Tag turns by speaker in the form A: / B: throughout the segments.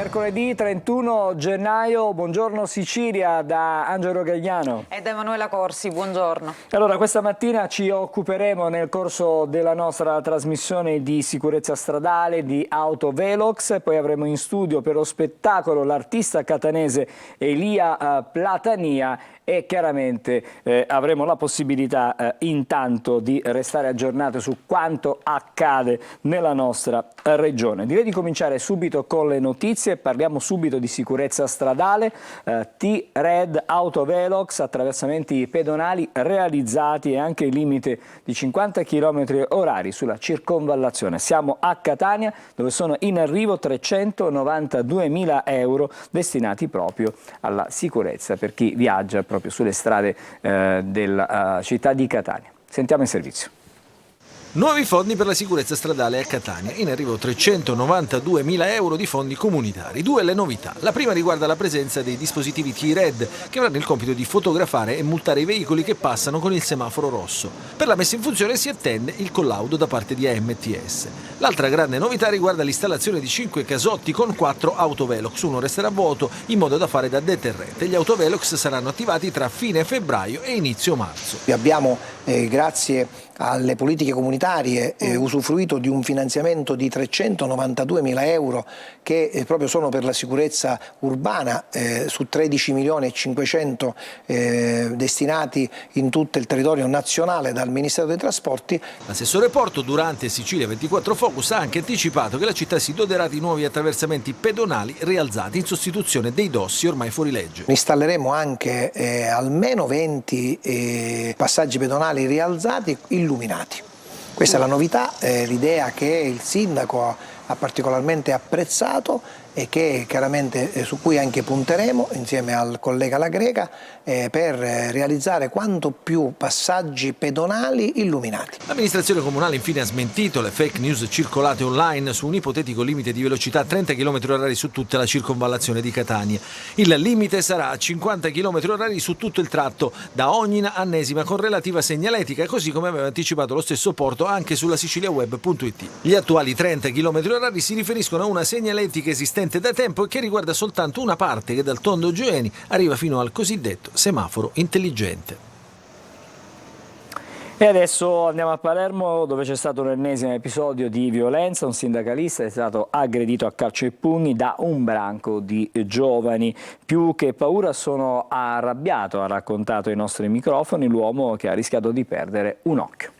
A: Mercoledì 31 gennaio, buongiorno Sicilia da Angelo Gagliano
B: e da Emanuela Corsi, buongiorno.
A: Allora, questa mattina ci occuperemo nel corso della nostra trasmissione di sicurezza stradale, di Autovelox, poi avremo in studio per lo spettacolo l'artista catanese Elia Platania e chiaramente avremo la possibilità intanto di restare aggiornati su quanto accade nella nostra regione. Direi di cominciare subito con le notizie, parliamo subito di sicurezza stradale, T-Red Autovelox, attraversamenti pedonali realizzati e anche il limite di 50 km orari sulla circonvallazione. Siamo a Catania dove sono in arrivo 392.000 euro destinati proprio alla sicurezza per chi viaggia proprio sulle strade della città di Catania. Sentiamo il servizio.
C: Nuovi fondi per la sicurezza stradale a Catania, in arrivo 392.000 euro di fondi comunitari. Due le novità. La prima riguarda la presenza dei dispositivi T-Red che avranno il compito di fotografare e multare i veicoli che passano con il semaforo rosso. Per la messa in funzione si attende il collaudo da parte di AMTS. L'altra grande novità riguarda l'installazione di 5 casotti con 4 autovelox. Uno resterà vuoto in modo da fare da deterrente. Gli autovelox saranno attivati tra fine febbraio e inizio marzo.
D: Abbiamo, grazie alle politiche comunitarie, usufruito di un finanziamento di 392.000 euro che proprio sono per la sicurezza urbana su 13.500.000 destinati in tutto il territorio nazionale dal Ministero dei Trasporti.
C: L'assessore Porto durante Sicilia 24 Focus ha anche anticipato che la città si doterà di nuovi attraversamenti pedonali rialzati in sostituzione dei dossi ormai fuori legge.
D: Installeremo anche almeno 20 passaggi pedonali rialzati illuminati. Questa è la novità, l'idea che il sindaco ha particolarmente apprezzato e che chiaramente su cui anche punteremo insieme al collega La Greca per realizzare quanto più passaggi pedonali illuminati.
C: L'amministrazione comunale infine ha smentito le fake news circolate online su un ipotetico limite di velocità a 30 km/h su tutta la circonvallazione di Catania. Il limite sarà a 50 km/h su tutto il tratto da Ognina a Nesima con relativa segnaletica, così come aveva anticipato lo stesso Porto anche sulla siciliaweb.it. Gli attuali 30 km/h si riferiscono a una segnaletica esistente da tempo e che riguarda soltanto una parte che dal Tondo Gioeni arriva fino al cosiddetto semaforo intelligente.
A: E adesso andiamo a Palermo dove c'è stato un ennesimo episodio di violenza, un sindacalista è stato aggredito a calci e pugni da un branco di giovani. Più che paura sono arrabbiato, ha raccontato ai nostri microfoni l'uomo che ha rischiato di perdere un occhio.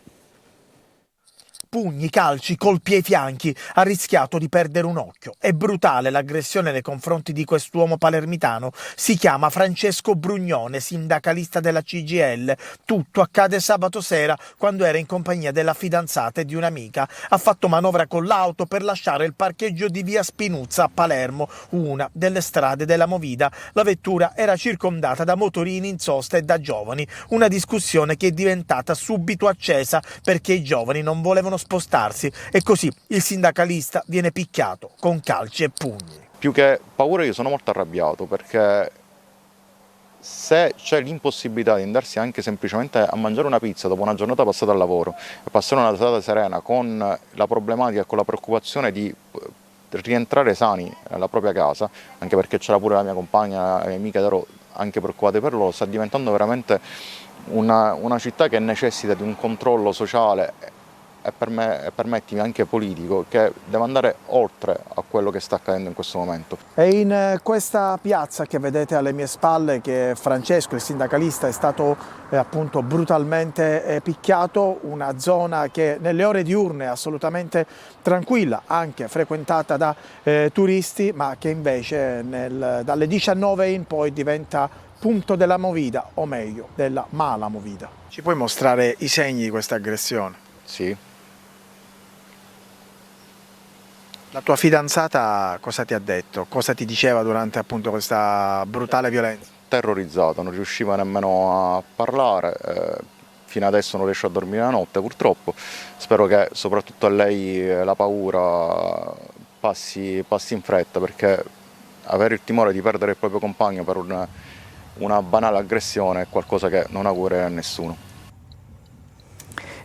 E: Pugni, calci, colpi ai fianchi, ha rischiato di perdere un occhio. È brutale l'aggressione nei confronti di quest'uomo palermitano. Si chiama Francesco Brugnone, sindacalista della CGIL. Tutto accade sabato sera quando era in compagnia della fidanzata e di un'amica. Ha fatto manovra con l'auto per lasciare il parcheggio di via Spinuzza a Palermo, una delle strade della Movida. La vettura era circondata da motorini in sosta e da giovani. Una discussione che è diventata subito accesa perché i giovani non volevano spostarsi e così il sindacalista viene picchiato con calci e pugni.
F: Più che paura io sono molto arrabbiato perché se c'è l'impossibilità di andarsi anche semplicemente a mangiare una pizza dopo una giornata passata al lavoro e passare una serata serena con la problematica e con la preoccupazione di rientrare sani nella propria casa, anche perché c'era pure la mia compagna, la mia amica ed ero anche preoccupate per loro, sta diventando veramente una città che necessita di un controllo sociale e permettimi anche politico che deve andare oltre a quello che sta accadendo in questo momento.
E: È in questa piazza che vedete alle mie spalle che Francesco, il sindacalista, è stato appunto brutalmente picchiato, una zona che nelle ore diurne è assolutamente tranquilla, anche frequentata da turisti, ma che invece dalle 19 in poi diventa punto della movida, o meglio, della mala movida. Ci puoi mostrare i segni di questa aggressione?
F: Sì.
E: La tua fidanzata cosa ti ha detto? Cosa ti diceva durante appunto questa brutale violenza?
F: Terrorizzato, non riusciva nemmeno a parlare, fino adesso non riesce a dormire la notte purtroppo. Spero che soprattutto a lei la paura passi in fretta, perché avere il timore di perdere il proprio compagno per una banale aggressione è qualcosa che non augurerei a nessuno.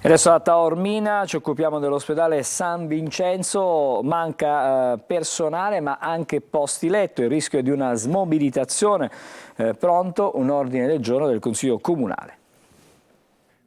A: Adesso a Taormina ci occupiamo dell'ospedale San Vincenzo, manca personale ma anche posti letto, il rischio è di una smobilitazione, pronto un ordine del giorno del Consiglio Comunale.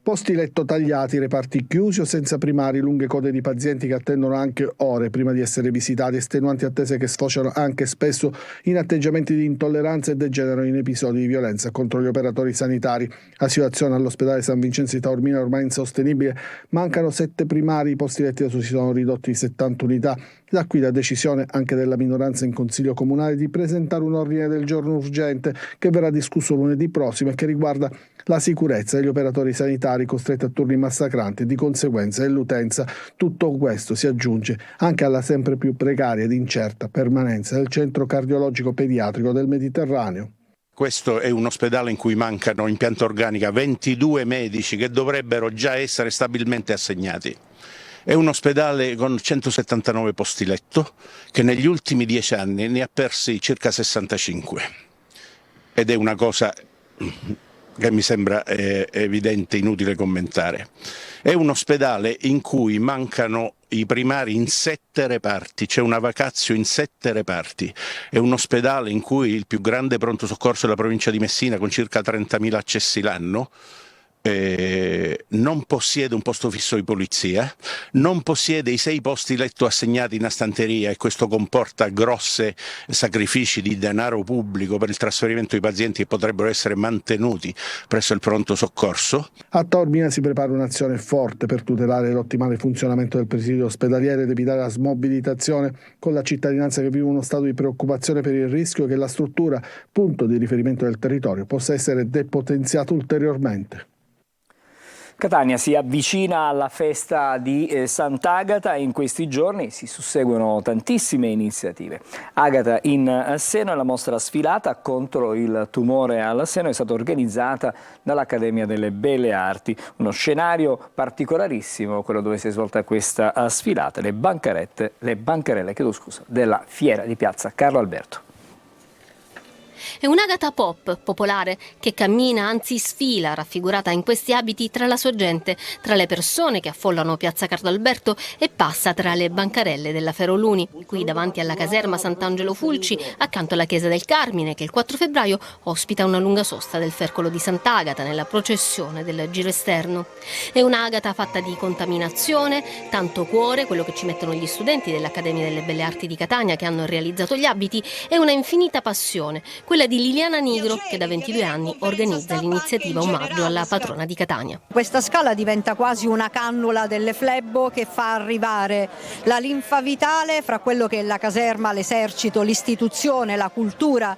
G: Posti letto tagliati, reparti chiusi o senza primari, lunghe code di pazienti che attendono anche ore prima di essere visitati, estenuanti attese che sfociano anche spesso in atteggiamenti di intolleranza e degenerano in episodi di violenza contro gli operatori sanitari. La situazione all'ospedale San Vincenzo di Taormina è ormai insostenibile, mancano 7 primari, i posti letti si sono ridotti di 70 unità. Da qui la decisione anche della minoranza in Consiglio Comunale di presentare un ordine del giorno urgente che verrà discusso lunedì prossimo e che riguarda la sicurezza degli operatori sanitari costretti a turni massacranti e di conseguenza dell'utenza. Tutto questo si aggiunge anche alla sempre più precaria ed incerta permanenza del centro cardiologico pediatrico del Mediterraneo.
H: Questo è un ospedale in cui mancano in pianta organica 22 medici che dovrebbero già essere stabilmente assegnati. È un ospedale con 179 posti letto che negli ultimi 10 anni ne ha persi circa 65 ed è una cosa che mi sembra evidente, inutile commentare. È un ospedale in cui mancano i primari in 7 reparti, c'è una vacazio in 7 reparti. È un ospedale in cui il più grande pronto soccorso della provincia di Messina, con circa 30.000 accessi l'anno, non possiede un posto fisso di polizia, non possiede i 6 posti letto assegnati in astanteria e questo comporta grossi sacrifici di denaro pubblico per il trasferimento di pazienti che potrebbero essere mantenuti presso il pronto soccorso.
G: A Taormina si prepara un'azione forte per tutelare l'ottimale funzionamento del presidio ospedaliere ed evitare la smobilitazione, con la cittadinanza che vive uno stato di preoccupazione per il rischio che la struttura, punto di riferimento del territorio, possa essere depotenziata ulteriormente.
A: Catania si avvicina alla festa di Sant'Agata e in questi giorni si susseguono tantissime iniziative. Agata in seno è la mostra sfilata contro il tumore al seno, è stata organizzata dall'Accademia delle Belle Arti. Uno scenario particolarissimo, quello dove si è svolta questa sfilata, le bancarelle della Fiera di Piazza Carlo Alberto.
I: È un'Agata pop, popolare, che cammina, anzi sfila, raffigurata in questi abiti tra la sua gente, tra le persone che affollano Piazza Carlo Alberto e passa tra le bancarelle della Feroluni, qui davanti alla caserma Sant'Angelo Fulci, accanto alla chiesa del Carmine, che il 4 febbraio ospita una lunga sosta del Fercolo di Sant'Agata nella processione del giro esterno. È un'Agata fatta di contaminazione, tanto cuore, quello che ci mettono gli studenti dell'Accademia delle Belle Arti di Catania che hanno realizzato gli abiti, e una infinita passione, quella di Liliana Nigro, che da 22 anni organizza l'iniziativa Omaggio alla patrona di Catania.
J: Questa scala diventa quasi una cannula delle flebo che fa arrivare la linfa vitale fra quello che è la caserma, l'esercito, l'istituzione, la cultura,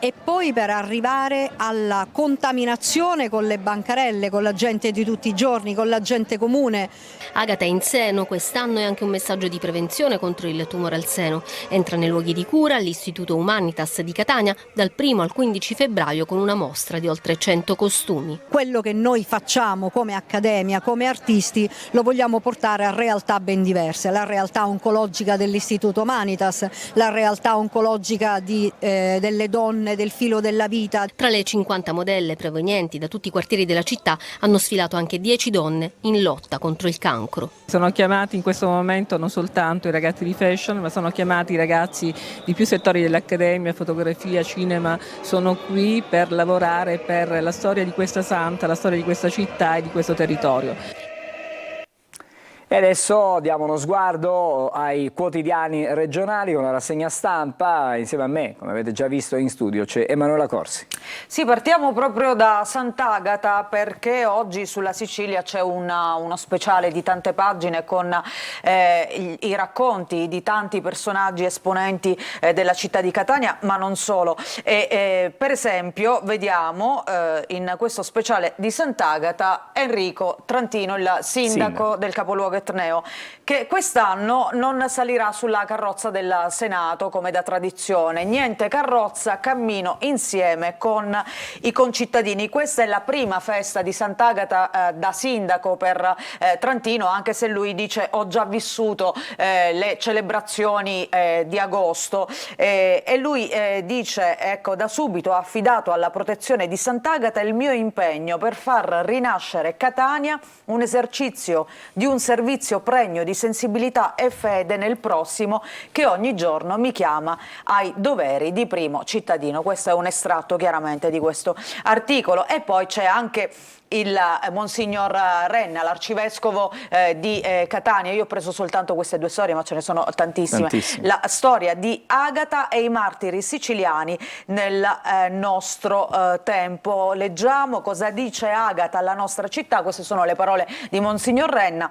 J: e poi per arrivare alla contaminazione con le bancarelle, con la gente di tutti i giorni, con la gente comune.
I: Agata in seno quest'anno è anche un messaggio di prevenzione contro il tumore al seno. Entra nei luoghi di cura all'Istituto Humanitas di Catania dal 1 al 15 febbraio con una mostra di oltre 100 costumi.
J: Quello che noi facciamo come accademia, come artisti, lo vogliamo portare a realtà ben diverse. La realtà oncologica dell'Istituto Humanitas, la realtà oncologica delle donne, del filo della vita.
I: Tra le 50 modelle provenienti da tutti i quartieri della città hanno sfilato anche 10 donne in lotta contro il cancro.
K: Sono chiamati in questo momento non soltanto i ragazzi di fashion, ma sono chiamati i ragazzi di più settori dell'Accademia, fotografia, cinema, sono qui per lavorare per la storia di questa santa, la storia di questa città e di questo territorio.
A: E adesso diamo uno sguardo ai quotidiani regionali con la rassegna stampa. Insieme a me, come avete già visto in studio, c'è Emanuela Corsi.
B: Sì, partiamo proprio da Sant'Agata perché oggi sulla Sicilia c'è uno speciale di tante pagine con i racconti di tanti personaggi esponenti della città di Catania, ma non solo. Per esempio vediamo in questo speciale di Sant'Agata Enrico Trantino, il sindaco del capoluogo etneo, che quest'anno non salirà sulla carrozza del Senato come da tradizione. Niente carrozza, cammino insieme con con i concittadini. Questa è la prima festa di Sant'Agata da sindaco per Trantino, anche se lui dice ho già vissuto le celebrazioni di agosto, e lui dice, ecco, da subito ha affidato alla protezione di Sant'Agata il mio impegno per far rinascere Catania, un esercizio di un servizio pregno di sensibilità e fede nel prossimo che ogni giorno mi chiama ai doveri di primo cittadino. Questo è un estratto chiaramente di questo articolo. E poi c'è anche il Monsignor Renna, l'arcivescovo di Catania. Io ho preso soltanto queste due storie, ma ce ne sono tantissime. La storia di Agata e i martiri siciliani nel nostro tempo. Leggiamo cosa dice Agata alla nostra città. Queste sono le parole di Monsignor Renna.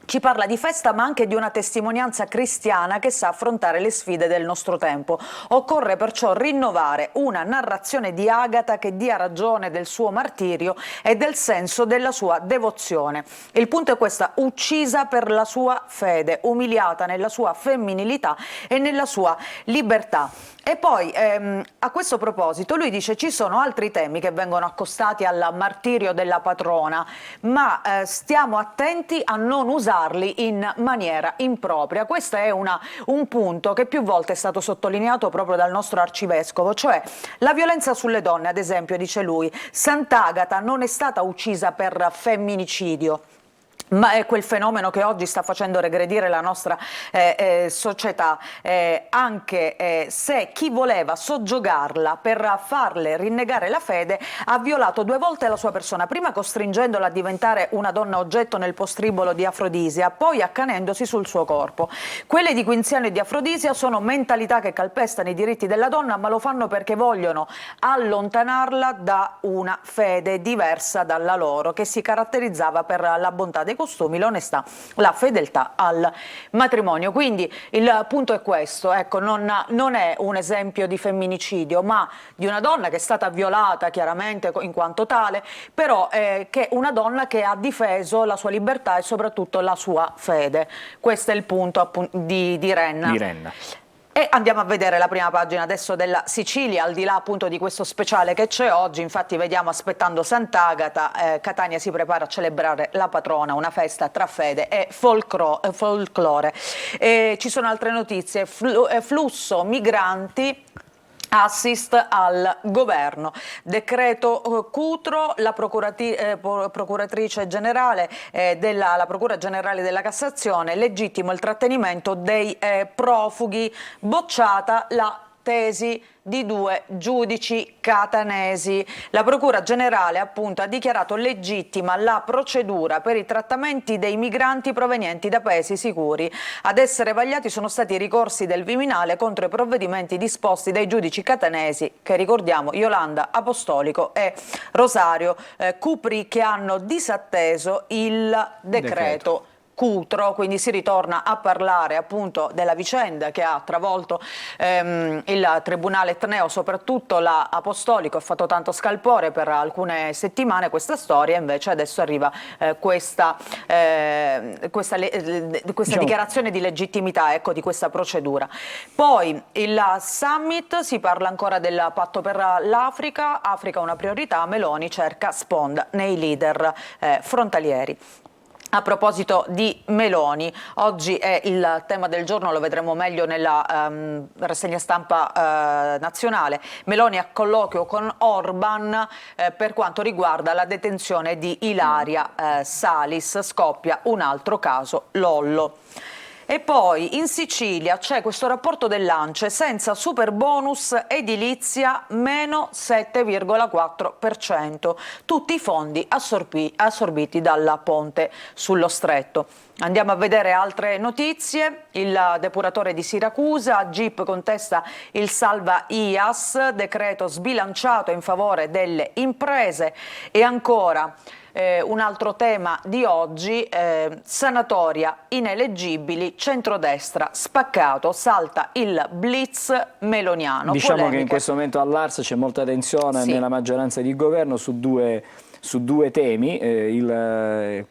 B: Ci parla di festa, ma anche di una testimonianza cristiana che sa affrontare le sfide del nostro tempo. Occorre perciò rinnovare una narrazione di Agata che dia ragione del suo martirio e del senso della sua devozione. Il punto è questa: uccisa per la sua fede, umiliata nella sua femminilità e nella sua libertà. E poi a questo proposito lui dice ci sono altri temi che vengono accostati al martirio della patrona, ma stiamo attenti a non usarli in maniera impropria. Questo è un punto che più volte è stato sottolineato proprio dal nostro arcivescovo, cioè la violenza sulle donne, ad esempio, dice lui, Sant'Agata non è stata uccisa per femminicidio, ma è quel fenomeno che oggi sta facendo regredire la nostra società, anche se chi voleva soggiogarla per farle rinnegare la fede ha violato 2 volte la sua persona, prima costringendola a diventare una donna oggetto nel postribolo di Afrodisia, poi accanendosi sul suo corpo. Quelle di Quinziano e di Afrodisia sono mentalità che calpestano i diritti della donna, ma lo fanno perché vogliono allontanarla da una fede diversa dalla loro, che si caratterizzava per la bontà dei costumi, l'onestà, la fedeltà al matrimonio. Quindi il punto è questo, ecco, non è un esempio di femminicidio, ma di una donna che è stata violata chiaramente in quanto tale, però che è una donna che ha difeso la sua libertà e soprattutto la sua fede. Questo è il punto di Renna. E andiamo a vedere la prima pagina adesso della Sicilia, al di là appunto di questo speciale che c'è oggi. Infatti vediamo, aspettando Sant'Agata, Catania si prepara a celebrare la patrona, una festa tra fede e folklore. Ci sono altre notizie, flusso migranti, assist al governo, decreto Cutro, la procuratrice generale la Procura Generale della Cassazione, legittimo il trattenimento dei profughi, bocciata la tesi di 2 giudici catanesi. La Procura Generale appunto ha dichiarato legittima la procedura per i trattamenti dei migranti provenienti da paesi sicuri. Ad essere vagliati sono stati i ricorsi del Viminale contro i provvedimenti disposti dai giudici catanesi, che ricordiamo Iolanda Apostolico e Rosario Cupri, che hanno disatteso il decreto Cutro. Quindi si ritorna a parlare appunto della vicenda che ha travolto il Tribunale etneo, soprattutto l'Apostolico. Ha fatto tanto scalpore per alcune settimane questa storia, invece adesso arriva questa dichiarazione di legittimità, ecco, di questa procedura. Poi il summit, si parla ancora del patto per l'Africa, Africa una priorità, Meloni cerca sponda nei leader frontalieri. A proposito di Meloni, oggi è il tema del giorno, lo vedremo meglio nella rassegna stampa nazionale. Meloni a colloquio con Orban per quanto riguarda la detenzione di Ilaria Salis, scoppia un altro caso Lollo. E poi in Sicilia c'è questo rapporto dell'ANCE: senza super bonus edilizia meno 7,4%, tutti i fondi assorbiti dal ponte sullo Stretto. Andiamo a vedere altre notizie. Il depuratore di Siracusa, GIP contesta il salva IAS, decreto sbilanciato in favore delle imprese. E ancora un altro tema di oggi, sanatoria ineleggibili, centrodestra spaccato, salta il blitz meloniano.
A: Diciamo
B: polemiche.
A: che in questo momento all'Ars c'è molta tensione nella maggioranza di governo su due temi, la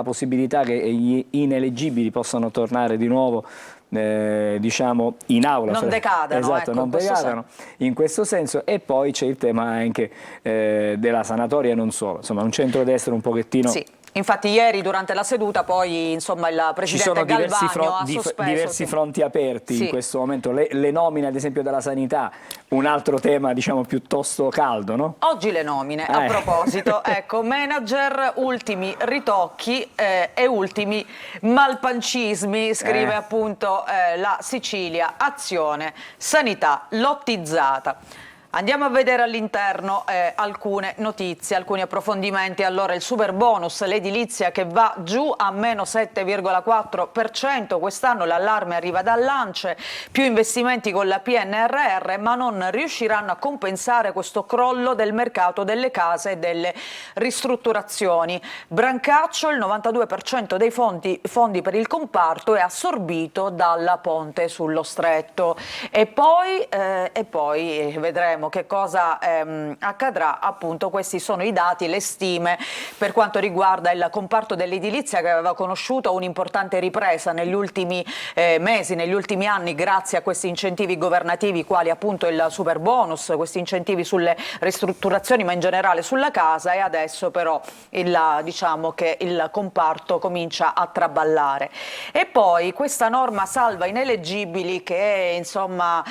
A: possibilità che gli ineleggibili possano tornare di nuovo diciamo in aula.
B: Non decadano,
A: esatto,
B: ecco,
A: non decadano in questo senso. E poi c'è il tema anche della sanatoria, non solo, insomma un centrodestra un pochettino...
B: Sì. Infatti ieri durante la seduta poi insomma il Presidente Galvagno ha sospeso
A: diversi fronti aperti in questo momento, le nomine ad esempio della sanità, un altro tema diciamo piuttosto caldo, no?
B: Oggi le nomine, a proposito, ecco, manager, ultimi ritocchi e ultimi malpancismi, scrive appunto la Sicilia, azione, sanità lottizzata. Andiamo a vedere all'interno alcune notizie, alcuni approfondimenti. Allora il super bonus, l'edilizia che va giù a meno 7,4%, quest'anno l'allarme arriva dall'ANCE, più investimenti con la PNRR ma non riusciranno a compensare questo crollo del mercato delle case e delle ristrutturazioni. Brancaccio, il 92% dei fondi per il comparto è assorbito dal ponte sullo stretto e poi vedremo che cosa accadrà. Appunto questi sono i dati, le stime per quanto riguarda il comparto dell'edilizia, che aveva conosciuto un'importante ripresa negli ultimi mesi, negli ultimi anni, grazie a questi incentivi governativi quali appunto il super bonus, questi incentivi sulle ristrutturazioni ma in generale sulla casa, e adesso però diciamo che il comparto comincia a traballare. E poi questa norma salva ineleggibili che insomma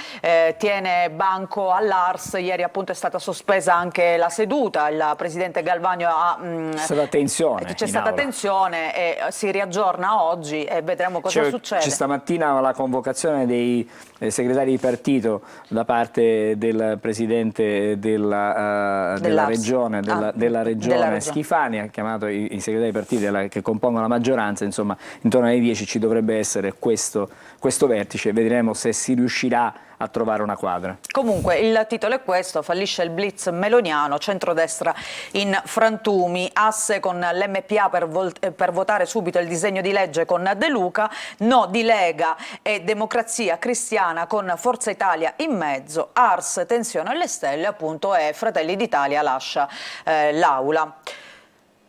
B: tiene banco all'ARS. Ieri appunto è stata sospesa anche la seduta, il Presidente Galvagno c'è stata tensione e si riaggiorna oggi e vedremo cosa succede.
A: C'è stamattina la convocazione dei segretari di partito da parte del Presidente della Regione, della regione Schifani, ha chiamato i segretari di partito che compongono la maggioranza, insomma intorno alle 10 ci dovrebbe essere questo vertice, vedremo se si riuscirà a trovare una quadra.
B: Comunque il titolo è questo: fallisce il blitz meloniano, centrodestra in frantumi, asse con l'MPA per votare subito il disegno di legge con De Luca, no di Lega e Democrazia Cristiana con Forza Italia in mezzo, Ars tensione alle stelle appunto e Fratelli d'Italia lascia l'aula.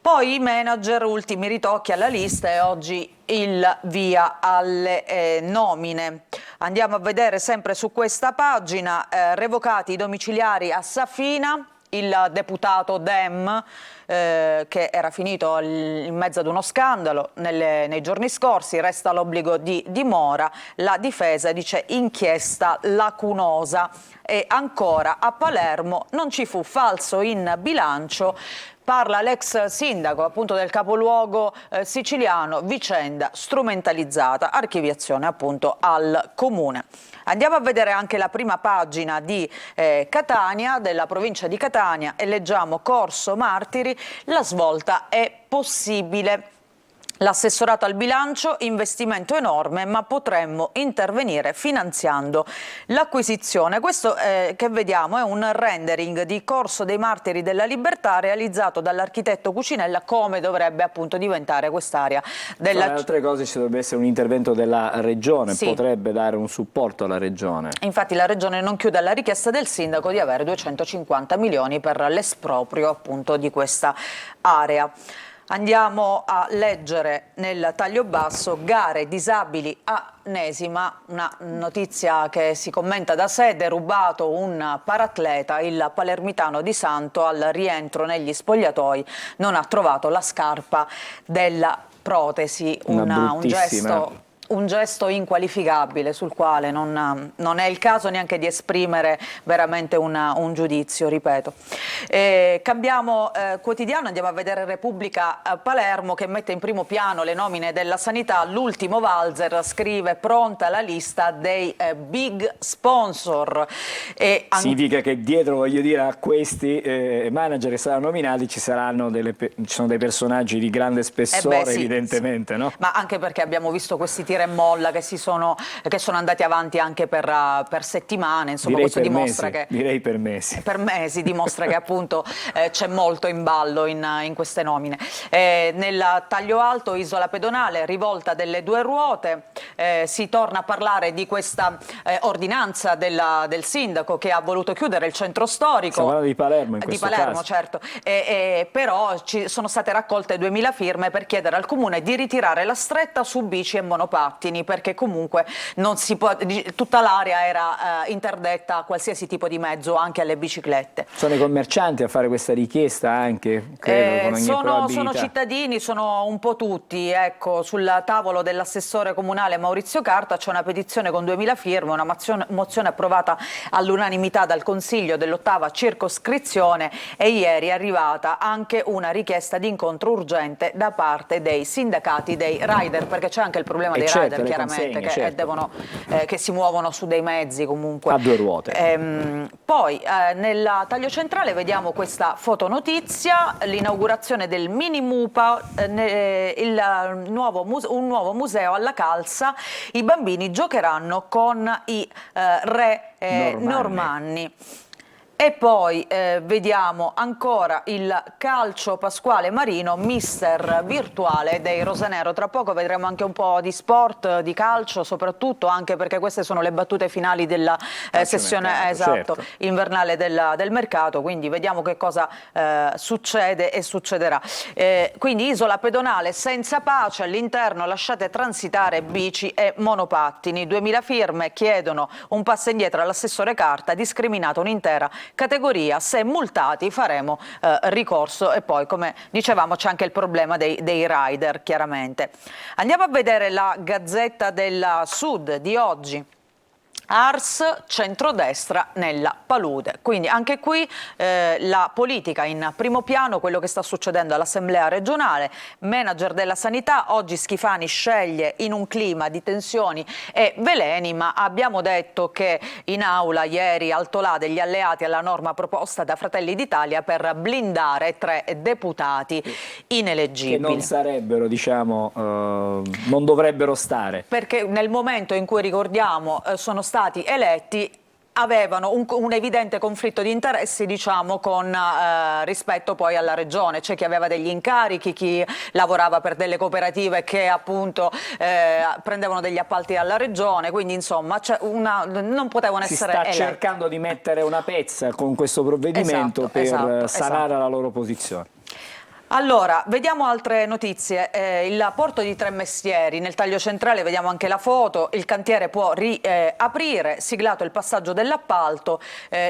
B: Poi i manager, ultimi ritocchi alla lista e oggi il via alle nomine. Andiamo a vedere sempre su questa pagina, revocati i domiciliari a Safina, il deputato Dem che era finito in mezzo ad uno scandalo nei giorni scorsi, resta l'obbligo di dimora, la difesa dice inchiesta lacunosa. E ancora a Palermo non ci fu falso in bilancio, parla l'ex sindaco appunto del capoluogo siciliano, vicenda strumentalizzata, archiviazione appunto al comune. Andiamo a vedere anche la prima pagina di Catania, della provincia di Catania, e leggiamo Corso Martiri, la svolta è possibile. L'assessorato al bilancio, investimento enorme, ma potremmo intervenire finanziando l'acquisizione. Questo che vediamo è un rendering di Corso dei Martiri della Libertà realizzato dall'architetto Cucinella, come dovrebbe appunto diventare quest'area della...
A: Tra le altre cose ci dovrebbe essere un intervento della Regione,
B: sì,
A: potrebbe dare un supporto alla Regione.
B: Infatti la Regione non chiude alla richiesta del sindaco di avere 250 milioni per l'esproprio appunto di questa area. Andiamo a leggere nel taglio basso, gare disabili a Nesima, una notizia che si commenta da sé, derubato un paratleta, il palermitano Di Santo al rientro negli spogliatoi non ha trovato la scarpa della protesi, un gesto inqualificabile sul quale non è il caso neanche di esprimere veramente un giudizio, ripeto. Cambiamo quotidiano, andiamo a vedere Repubblica Palermo che mette in primo piano le nomine della sanità. L'ultimo valzer scrive pronta la lista dei big sponsor.
A: Significa che dietro, voglio dire, a questi manager che saranno nominati ci sono dei personaggi di grande spessore,
B: sì,
A: evidentemente, no?
B: Ma anche perché abbiamo visto questi tira e molla che sono andati avanti anche per settimane, insomma.
A: Direi
B: questo dimostra che
A: direi per mesi.
B: Per mesi dimostra che appunto c'è molto in ballo in queste nomine. Nel taglio alto, isola pedonale, rivolta delle due ruote, si torna a parlare di questa ordinanza del sindaco che ha voluto chiudere il centro storico.
A: Stiamo parlando di Palermo in questo caso.
B: Certo, però ci sono state raccolte 2000 firme per chiedere al comune di ritirare la stretta su bici e monopattini monopattini, perché comunque non si può, tutta l'area era interdetta a qualsiasi tipo di mezzo, anche alle biciclette.
A: Sono i commercianti a fare questa richiesta anche, credo, con ogni
B: sono
A: probabilità.
B: cittadini, sono un po' tutti. Ecco, sul tavolo dell'assessore comunale Maurizio Carta c'è una petizione con 2000 firme, una mozione approvata all'unanimità dal Consiglio dell'8ª circoscrizione, e ieri è arrivata anche una richiesta di incontro urgente da parte dei sindacati dei rider, perché c'è anche il problema dei
A: certo,
B: rider,
A: le
B: chiaramente,
A: consegne,
B: che, che si muovono su dei mezzi comunque
A: a due ruote.
B: Poi nel taglio centrale vediamo questa fotonotizia, l'inaugurazione del mini MUPA, un nuovo museo alla Calza. I bambini giocheranno con i re normanni. E poi vediamo ancora il calcio Pasquale Marino, mister virtuale dei Rosanero. Tra poco vedremo anche un po' di sport, di calcio soprattutto, anche perché queste sono le battute finali della sessione invernale del mercato, quindi vediamo che cosa succede e succederà. Quindi isola pedonale senza pace, all'interno lasciate transitare bici e monopattini. 2000 firme chiedono un passo indietro all'assessore Carta, discriminata un'intera categoria, se multati faremo ricorso. E poi, come dicevamo, c'è anche il problema dei rider, chiaramente. Andiamo a vedere la Gazzetta del Sud di oggi. Ars, centrodestra nella palude. Quindi anche qui la politica in primo piano, quello che sta succedendo all'Assemblea regionale. Manager della sanità, oggi Schifani sceglie in un clima di tensioni e veleni, ma abbiamo detto che in aula ieri altolà degli alleati alla norma proposta da Fratelli d'Italia per blindare 3 deputati ineleggibili.
A: Che non sarebbero, diciamo, non dovrebbero stare.
B: Perché nel momento in cui, ricordiamo, sono stati eletti, avevano un evidente conflitto di interessi, diciamo, con rispetto poi alla regione. C'è chi aveva degli incarichi, chi lavorava per delle cooperative che appunto prendevano degli appalti dalla regione, quindi insomma non potevano essere eletti.
A: Si sta cercando di mettere una pezza con questo provvedimento per sanare la loro posizione.
B: Allora, vediamo altre notizie. Il porto di Tremestieri, nel taglio centrale vediamo anche la foto, il cantiere può riaprire, siglato il passaggio dell'appalto,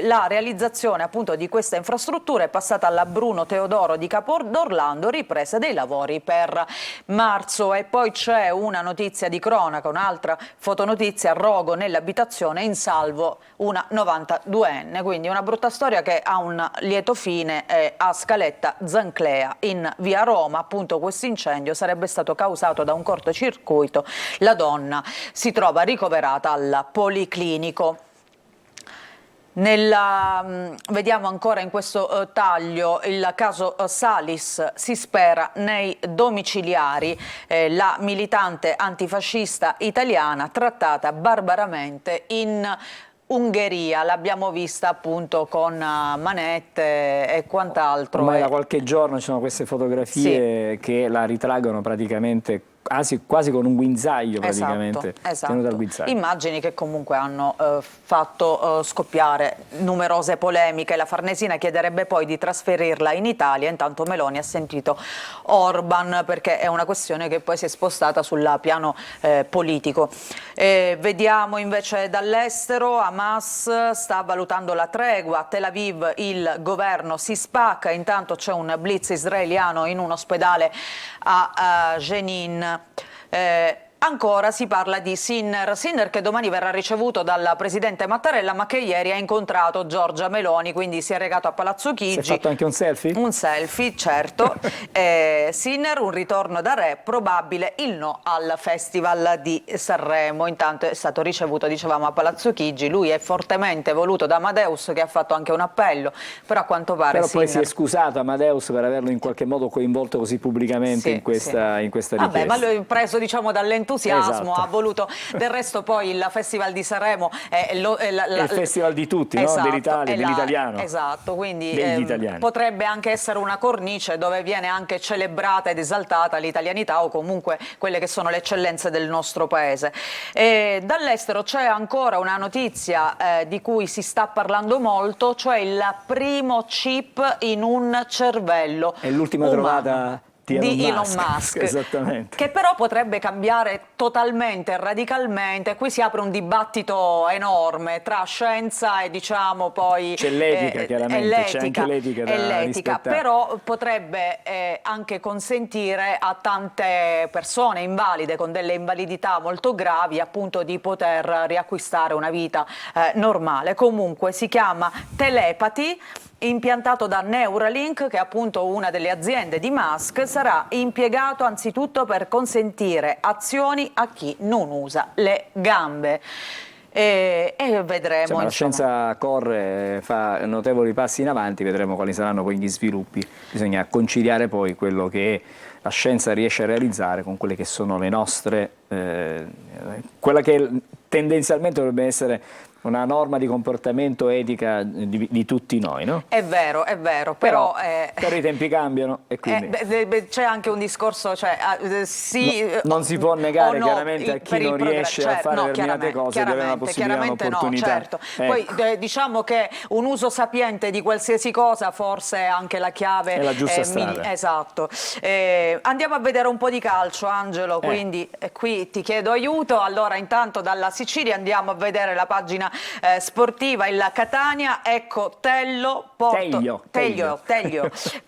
B: la realizzazione appunto di questa infrastruttura è passata alla Bruno Teodoro di Capodorlando, ripresa dei lavori per marzo. E poi c'è una notizia di cronaca, un'altra fotonotizia: rogo nell'abitazione, in salvo una 92enne, quindi una brutta storia che ha un lieto fine a Scaletta Zanclea in via Roma. Appunto, questo incendio sarebbe stato causato da un cortocircuito. La donna si trova ricoverata al Policlinico. Vediamo ancora in questo taglio il caso Salis, si spera nei domiciliari, la militante antifascista italiana trattata barbaramente in Ungheria, l'abbiamo vista appunto con manette e quant'altro.
A: Ormai da qualche giorno ci sono queste fotografie che la ritraggono praticamente, anzi quasi con un guinzaglio praticamente, tenuto al guinzaglio.
B: Immagini che comunque hanno fatto scoppiare numerose polemiche. La Farnesina chiederebbe poi di trasferirla in Italia, intanto Meloni ha sentito Orban, perché è una questione che poi si è spostata sul piano politico. Vediamo invece dall'estero, Hamas sta valutando la tregua, a Tel Aviv il governo si spacca, intanto c'è un blitz israeliano in un ospedale a Jenin. Ancora si parla di Sinner che domani verrà ricevuto dal presidente Mattarella, ma che ieri ha incontrato Giorgia Meloni, quindi si è recato a Palazzo Chigi.
A: Si è fatto anche un selfie?
B: Un selfie, certo. Sinner, un ritorno da re, probabile il no al Festival di Sanremo. Intanto è stato ricevuto, dicevamo, a Palazzo Chigi. Lui è fortemente voluto da Amadeus, che ha fatto anche un appello, però a quanto pare
A: Però
B: Sinner...
A: poi si è scusato Amadeus per averlo in qualche modo coinvolto così pubblicamente in questa richiesta.
B: Vabbè, ma lui, preso, diciamo, dall'entusiasmo, ha voluto. Del resto poi il Festival di Sanremo è
A: il festival di tutti, no? Dell'Italia, dell'italiano.
B: Esatto, quindi
A: italiani.
B: potrebbe anche essere una cornice dove viene anche celebrata ed esaltata l'italianità, o comunque quelle che sono le eccellenze del nostro paese. Dall'estero c'è ancora una notizia di cui si sta parlando molto, cioè il primo chip in un cervello.
A: È l'ultima
B: umano.
A: trovata
B: di Elon Musk,
A: esattamente.
B: che però potrebbe cambiare totalmente, radicalmente. Qui si apre un dibattito enorme tra scienza e diciamo poi
A: c'è l'etica, chiaramente, c'è anche l'etica da rispettare.
B: Però potrebbe anche consentire a tante persone invalide con delle invalidità molto gravi appunto di poter riacquistare una vita normale. Comunque si chiama Telepathy, impiantato da Neuralink, che è appunto una delle aziende di Musk. Sarà impiegato anzitutto per consentire azioni a chi non usa le gambe. E vedremo.
A: Insomma, la scienza corre, fa notevoli passi in avanti, vedremo quali saranno poi gli sviluppi. Bisogna conciliare poi quello che la scienza riesce a realizzare con quelle che sono le nostre, quella che tendenzialmente dovrebbe essere una norma di comportamento etica di tutti noi, no?
B: È vero, però
A: i tempi cambiano e quindi
B: c'è anche un discorso, cioè
A: non si può negare
B: no,
A: chiaramente a chi non riesce a fare determinate cose di avere una possibilità, un'opportunità.
B: No, certo. Poi diciamo che un uso sapiente di qualsiasi cosa forse è anche la chiave.
A: È la giusta strada.
B: Esatto. Andiamo a vedere un po' di calcio, Angelo, quindi qui ti chiedo aiuto. Allora intanto dalla Sicilia andiamo a vedere la pagina sportiva, il Catania. Ecco Teglio,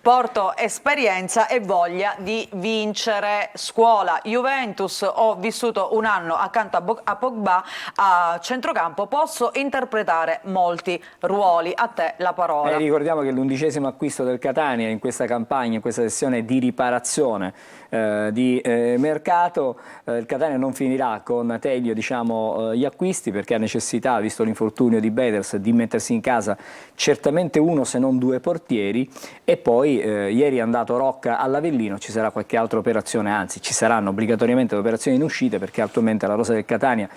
B: Porto esperienza e voglia di vincere. Scuola Juventus, ho vissuto un anno accanto a Pogba a centrocampo, posso interpretare molti ruoli. A te la parola.
A: Ricordiamo che l'11° acquisto del Catania in questa campagna, in questa sessione di riparazione di mercato. Il Catania non finirà con Teglio gli acquisti, perché ha necessità, visto l'infortunio di Beders, di mettersi in casa certamente uno se non due portieri. E poi ieri è andato Rocca all'Avellino, ci sarà qualche altra operazione, anzi ci saranno obbligatoriamente le operazioni in uscita, perché attualmente la rosa del Catania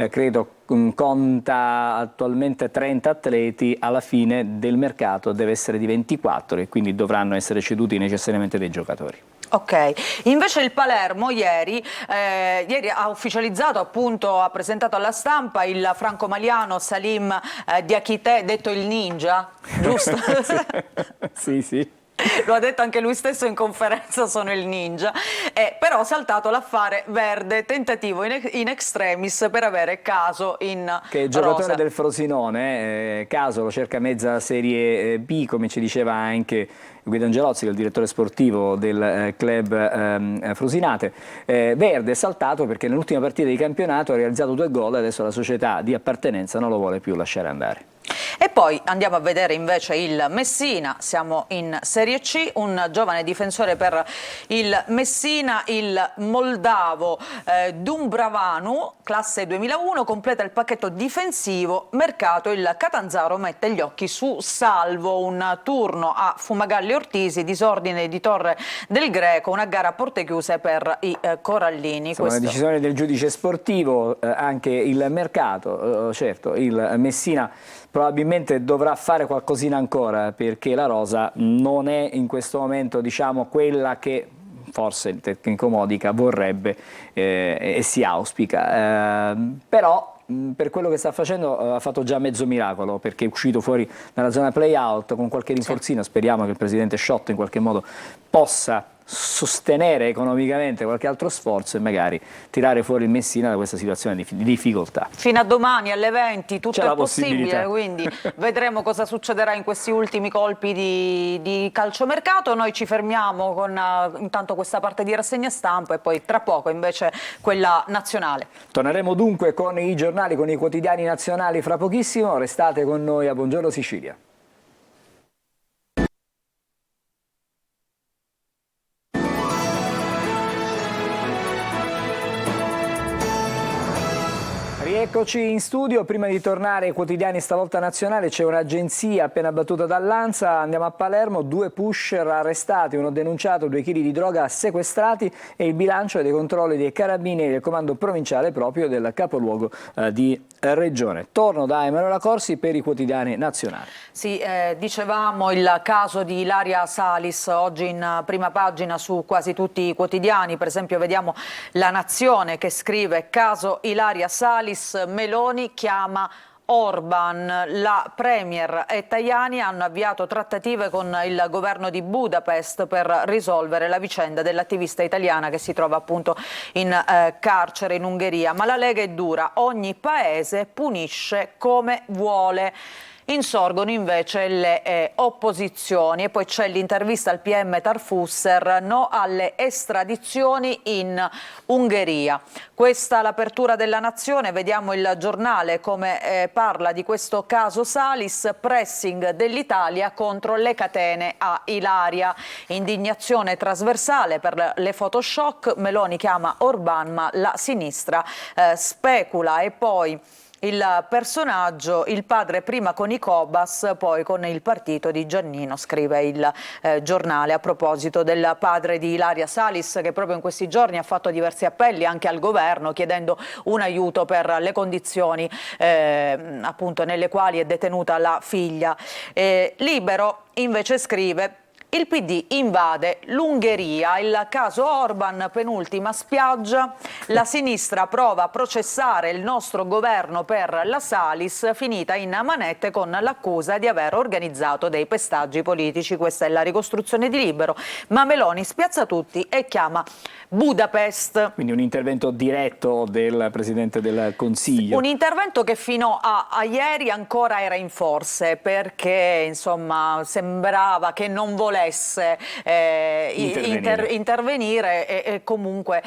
A: credo conta attualmente 30 atleti, alla fine del mercato deve essere di 24 e quindi dovranno essere ceduti necessariamente dei giocatori.
B: Ok, invece il Palermo ieri ha ufficializzato, appunto ha presentato alla stampa il franco-maliano Salim Diakité, detto il ninja, giusto?
A: Sì.
B: Lo ha detto anche lui stesso in conferenza, sono il ninja. Però ha saltato l'affare Verde, tentativo in extremis per avere Caso in
A: che è il giocatore
B: rosa
A: del Frosinone. Caso lo cerca mezza Serie B, come ci diceva anche Guido Angelozzi, che è il direttore sportivo del club Frosinate. Verde è saltato perché nell'ultima partita di campionato ha realizzato 2 gol e adesso la società di appartenenza non lo vuole più lasciare andare.
B: E poi andiamo a vedere invece il Messina, siamo in Serie C, un giovane difensore per il Messina, il moldavo Dumbravanu, classe 2001, completa il pacchetto difensivo. Mercato, il Catanzaro mette gli occhi su Salvo, un turno a Fumagalli Ortisi, disordine di Torre del Greco, una gara a porte chiuse per i corallini.
A: Una decisione del giudice sportivo, anche il mercato, certo, il Messina probabilmente dovrà fare qualcosina ancora, perché la rosa non è in questo momento quella che forse il tecnico Modica vorrebbe e si auspica, però per quello che sta facendo ha fatto già mezzo miracolo, perché è uscito fuori dalla zona play-out con qualche rinforzino. Speriamo che il presidente Sciotto in qualche modo possa sostenere economicamente qualche altro sforzo e magari tirare fuori il Messina da questa situazione di difficoltà.
B: Fino a domani alle 20 tutto è possibile, quindi vedremo cosa succederà in questi ultimi colpi di calciomercato. Noi ci fermiamo con intanto questa parte di rassegna stampa e poi tra poco invece quella nazionale.
A: Torneremo dunque con i giornali, con i quotidiani nazionali fra pochissimo. Restate con noi a Buongiorno Sicilia. Eccoci in studio. Prima di tornare ai quotidiani stavolta nazionale, c'è un'agenzia appena battuta dall'Ansa. Andiamo a Palermo, 2 pusher arrestati, uno denunciato, 2 chili di droga sequestrati e il bilancio dei controlli dei carabinieri del comando provinciale proprio del capoluogo di regione. Torno da Emanuela Corsi per i quotidiani nazionali.
B: Sì, dicevamo il caso di Ilaria Salis oggi in prima pagina su quasi tutti i quotidiani. Per esempio vediamo La Nazione che scrive: caso Ilaria Salis, Meloni chiama Orban, la Premier e Tajani hanno avviato trattative con il governo di Budapest per risolvere la vicenda dell'attivista italiana che si trova appunto in carcere in Ungheria. Ma la Lega è dura, ogni paese punisce come vuole. Insorgono invece le opposizioni e poi c'è l'intervista al PM Tarfusser, no alle estradizioni in Ungheria. Questa l'apertura della Nazione, vediamo il giornale come parla di questo caso Salis, pressing dell'Italia contro le catene a Ilaria, indignazione trasversale per le Photoshock, Meloni chiama Orban ma la sinistra specula. E poi il personaggio, il padre prima con i Cobas, poi con il partito di Giannino, scrive il giornale a proposito del padre di Ilaria Salis, che proprio in questi giorni ha fatto diversi appelli anche al governo chiedendo un aiuto per le condizioni appunto nelle quali è detenuta la figlia. Libero invece scrive: il PD invade l'Ungheria, il caso Orban, penultima spiaggia, la sinistra prova a processare il nostro governo per la Salis, finita in manette con l'accusa di aver organizzato dei pestaggi politici. Questa è la ricostruzione di Libero, ma Meloni spiazza tutti e chiama Budapest.
A: Quindi un intervento diretto del Presidente del Consiglio.
B: Un intervento che fino a ieri ancora era in forse, perché insomma sembrava che non volesse intervenire e comunque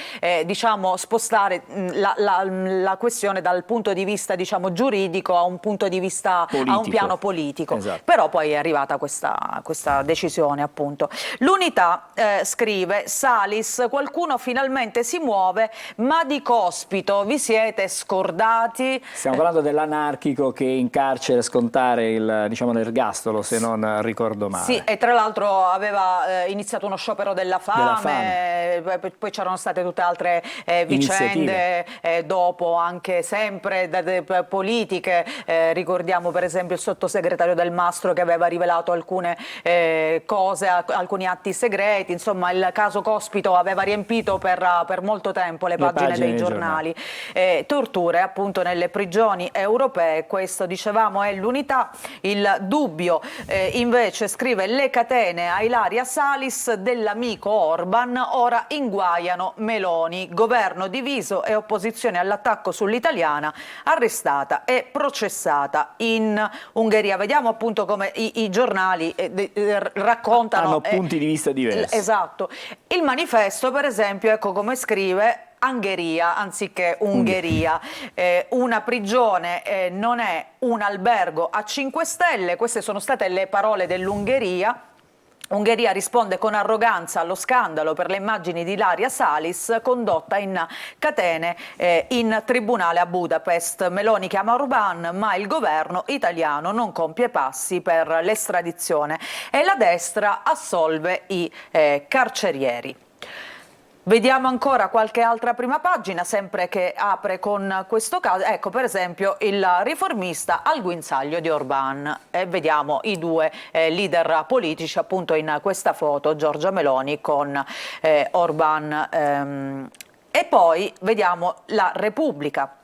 B: diciamo spostare la questione dal punto di vista diciamo giuridico a un punto di vista politico. A un piano politico.
A: Esatto.
B: Però poi è arrivata questa decisione appunto. L'Unità scrive: Salis, qualcuno finalmente si muove, ma di Cospito vi siete scordati?
A: Stiamo parlando dell'anarchico che è in carcere a scontare l'ergastolo, se non ricordo male.
B: Sì, e tra l'altro aveva iniziato uno sciopero della fame. Poi c'erano state tutte altre vicende dopo, anche sempre politiche. Ricordiamo per esempio il sottosegretario Del Mastro che aveva rivelato alcune cose, alcuni atti segreti. Insomma, il caso Cospito aveva riempito per molto tempo le pagine dei giornali. Torture appunto nelle prigioni europee, questo dicevamo è l'Unità. Il Dubbio invece scrive: le catene a Ilaria Salis dell'amico Orban ora inguaiano Meloni, governo diviso e opposizione all'attacco sull'italiana, arrestata e processata in Ungheria. Vediamo appunto come i giornali raccontano.
A: Hanno punti di vista diversi.
B: Esatto. Il Manifesto per esempio, ecco come scrive: Angheria anziché Ungheria, una prigione non è un albergo a 5 stelle, queste sono state le parole dell'Ungheria. Ungheria risponde con arroganza allo scandalo per le immagini di Ilaria Salis condotta in catene in tribunale a Budapest. Meloni chiama Orban, ma il governo italiano non compie passi per l'estradizione e la destra assolve i carcerieri. Vediamo ancora qualche altra prima pagina, sempre che apre con questo caso. Ecco, per esempio, il riformista al guinzaglio di Orban. E vediamo i due leader politici appunto in questa foto, Giorgia Meloni con Orban. E poi vediamo la Repubblica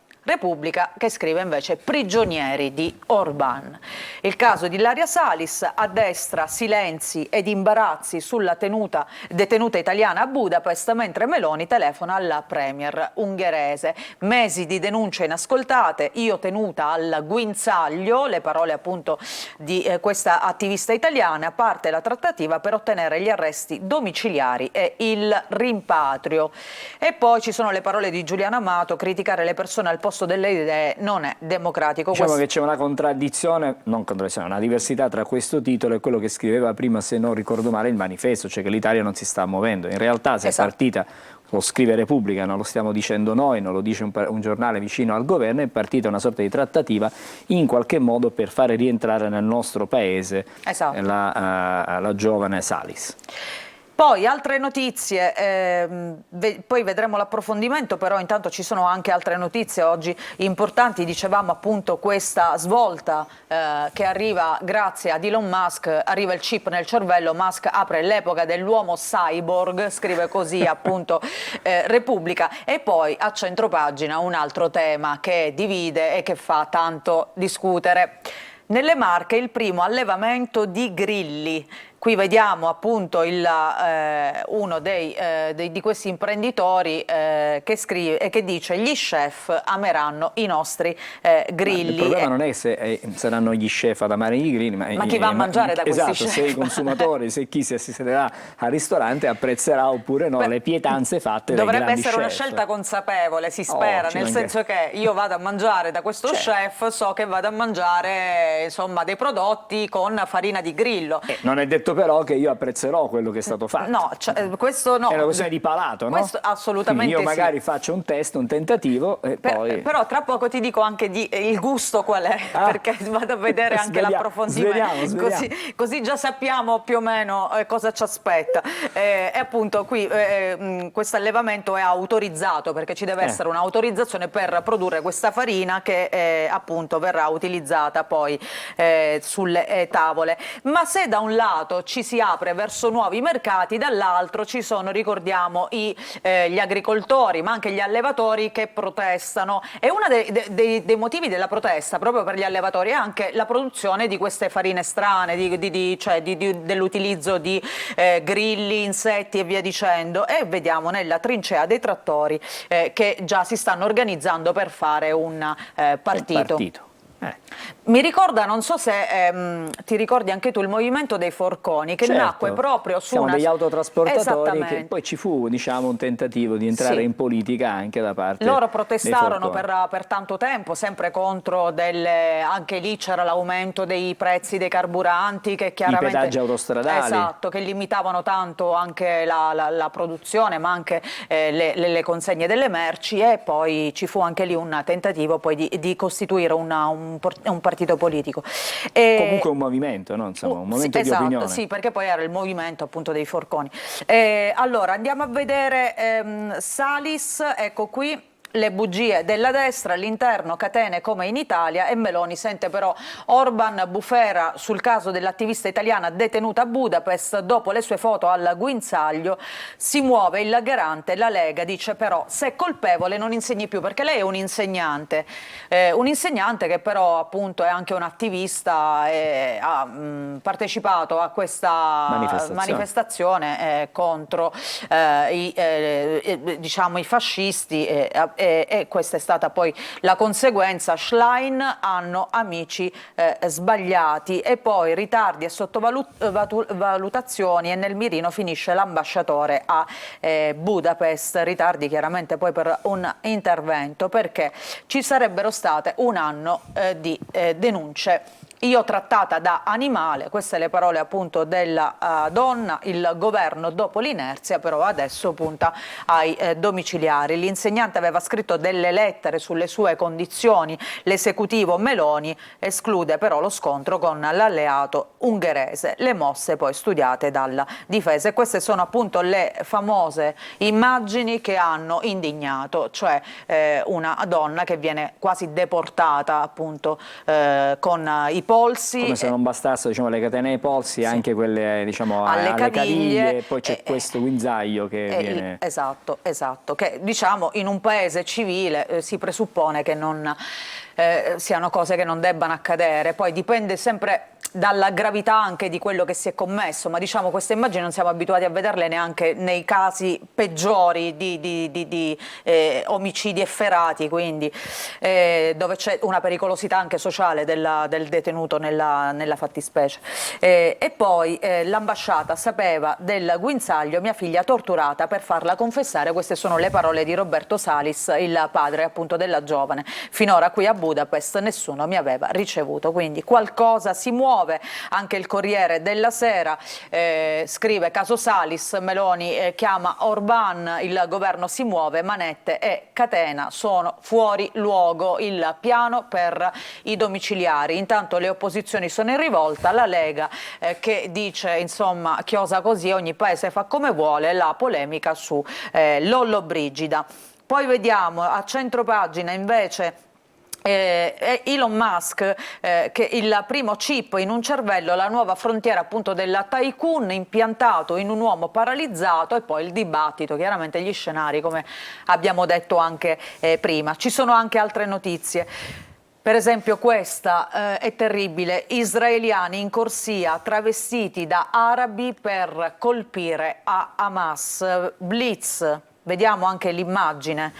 B: che scrive invece prigionieri di Orban. Il caso di Ilaria Salis, a destra silenzi ed imbarazzi sulla detenuta italiana a Budapest, mentre Meloni telefona alla premier ungherese. Mesi di denunce inascoltate, io tenuta al guinzaglio, le parole appunto di questa attivista italiana, parte la trattativa per ottenere gli arresti domiciliari e il rimpatrio. E poi ci sono le parole di Giuliano Amato: criticare le persone al posto delle idee non è democratico.
A: Diciamo che c'è una contraddizione, una diversità tra questo titolo e quello che scriveva prima, se non ricordo male, il Manifesto, cioè che l'Italia non si sta muovendo. In realtà se è partita, lo scrive Repubblica, non lo stiamo dicendo noi, non lo dice un giornale vicino al governo, è partita una sorta di trattativa in qualche modo per fare rientrare nel nostro paese la giovane Salis.
B: Poi altre notizie, poi vedremo l'approfondimento, però intanto ci sono anche altre notizie oggi importanti. Dicevamo appunto questa svolta che arriva grazie ad Elon Musk, arriva il chip nel cervello, Musk apre l'epoca dell'uomo cyborg, scrive così appunto Repubblica. E poi a centropagina un altro tema che divide e che fa tanto discutere. Nelle Marche il primo allevamento di grilli. Qui vediamo appunto uno di questi imprenditori che scrive e che dice: gli chef ameranno i nostri grilli.
A: Il problema non è se saranno gli chef ad amare i grilli, ma
B: chi va a mangiare da questi chef?
A: Se i consumatori, se chi si assisterà al ristorante apprezzerà oppure no le pietanze fatte dai grandi chef.
B: Dovrebbe essere una scelta consapevole, si spera, nel senso che io vado a mangiare da questo chef, so che vado a mangiare insomma dei prodotti con farina di grillo.
A: Non è detto però che io apprezzerò quello che è stato fatto.
B: No, questo no.
A: È una questione di palato, no?
B: Questo assolutamente
A: quindi io magari
B: sì.
A: faccio un test, un tentativo e poi...
B: Però tra poco ti dico anche il gusto qual è, perché vado a vedere anche l'approfondimento.
A: Sveliamo.
B: Così già sappiamo più o meno cosa ci aspetta. E appunto qui questo allevamento è autorizzato, perché ci deve essere un'autorizzazione per produrre questa farina che appunto verrà utilizzata poi sulle tavole. Ma se da un lato ci si apre verso nuovi mercati, dall'altro ci sono, ricordiamo, gli agricoltori ma anche gli allevatori che protestano, e uno dei motivi della protesta proprio per gli allevatori è anche la produzione di queste farine strane, dell'utilizzo di grilli, insetti e via dicendo, e vediamo nella trincea dei trattori che già si stanno organizzando per fare un partito. Mi ricorda, non so se ti ricordi anche tu, il movimento dei forconi che nacque proprio su
A: degli autotrasportatori che poi ci fu, diciamo, un tentativo di entrare in politica anche da parte
B: loro protestarono per tanto tempo sempre contro anche lì c'era l'aumento dei prezzi dei carburanti, che chiaramente
A: i pedaggi autostradali,
B: che limitavano tanto anche la produzione ma anche le consegne delle merci, e poi ci fu anche lì un tentativo poi di costituire un partito politico.
A: Comunque un movimento, no? Insomma, un movimento di opinione.
B: Sì, perché poi era il movimento appunto dei forconi. Allora andiamo a vedere Salis, ecco qui. Le bugie della destra, all'interno catene come in Italia, e Meloni sente però Orban, bufera sul caso dell'attivista italiana detenuta a Budapest dopo le sue foto al guinzaglio. Si muove il garante, la Lega dice però se è colpevole non insegni più, perché lei è un insegnante che però appunto è anche un attivista e ha partecipato a questa manifestazione contro diciamo i fascisti e questa è stata poi la conseguenza. Schlein hanno amici sbagliati, e poi ritardi e sottovalutazioni, e nel mirino finisce l'ambasciatore a Budapest. Ritardi chiaramente poi per un intervento, perché ci sarebbero state un anno di denunce. Io trattata da animale, queste le parole appunto della donna, il governo dopo l'inerzia però adesso punta ai domiciliari. L'insegnante aveva scritto delle lettere sulle sue condizioni, l'esecutivo Meloni esclude però lo scontro con l'alleato ungherese, le mosse poi studiate dalla difesa. E queste sono appunto le famose immagini che hanno indignato, cioè una donna che viene quasi deportata appunto con i polsi.
A: Come se non bastasse, diciamo, le catene ai polsi, anche quelle, diciamo, alle caviglie, e poi c'è questo guinzaglio che viene...
B: Esatto, che diciamo in un paese civile si presuppone che non siano cose che non debbano accadere, poi dipende sempre dalla gravità anche di quello che si è commesso, ma diciamo queste immagini non siamo abituati a vederle neanche nei casi peggiori di omicidi efferati, quindi dove c'è una pericolosità anche sociale del detenuto nella fattispecie. E poi l'ambasciata sapeva del guinzaglio, mia figlia torturata per farla confessare. Queste sono le parole di Roberto Salis, il padre appunto della giovane. Finora qui a Budapest nessuno mi aveva ricevuto, quindi qualcosa si muove muove. Anche il Corriere della Sera scrive: caso Salis, Meloni chiama Orban, il governo si muove, manette e catena sono fuori luogo, il piano per i domiciliari. Intanto le opposizioni sono in rivolta, la Lega che dice insomma chiosa così, ogni paese fa come vuole, la polemica su Lollobrigida. Poi vediamo a centropagina invece Elon Musk che il primo chip in un cervello, la nuova frontiera appunto della tycoon, impiantato in un uomo paralizzato, e poi il dibattito, chiaramente gli scenari come abbiamo detto anche prima. Ci sono anche altre notizie. Per esempio questa è terribile: israeliani in corsia travestiti da arabi per colpire a Hamas. Blitz. Vediamo anche l'immagine,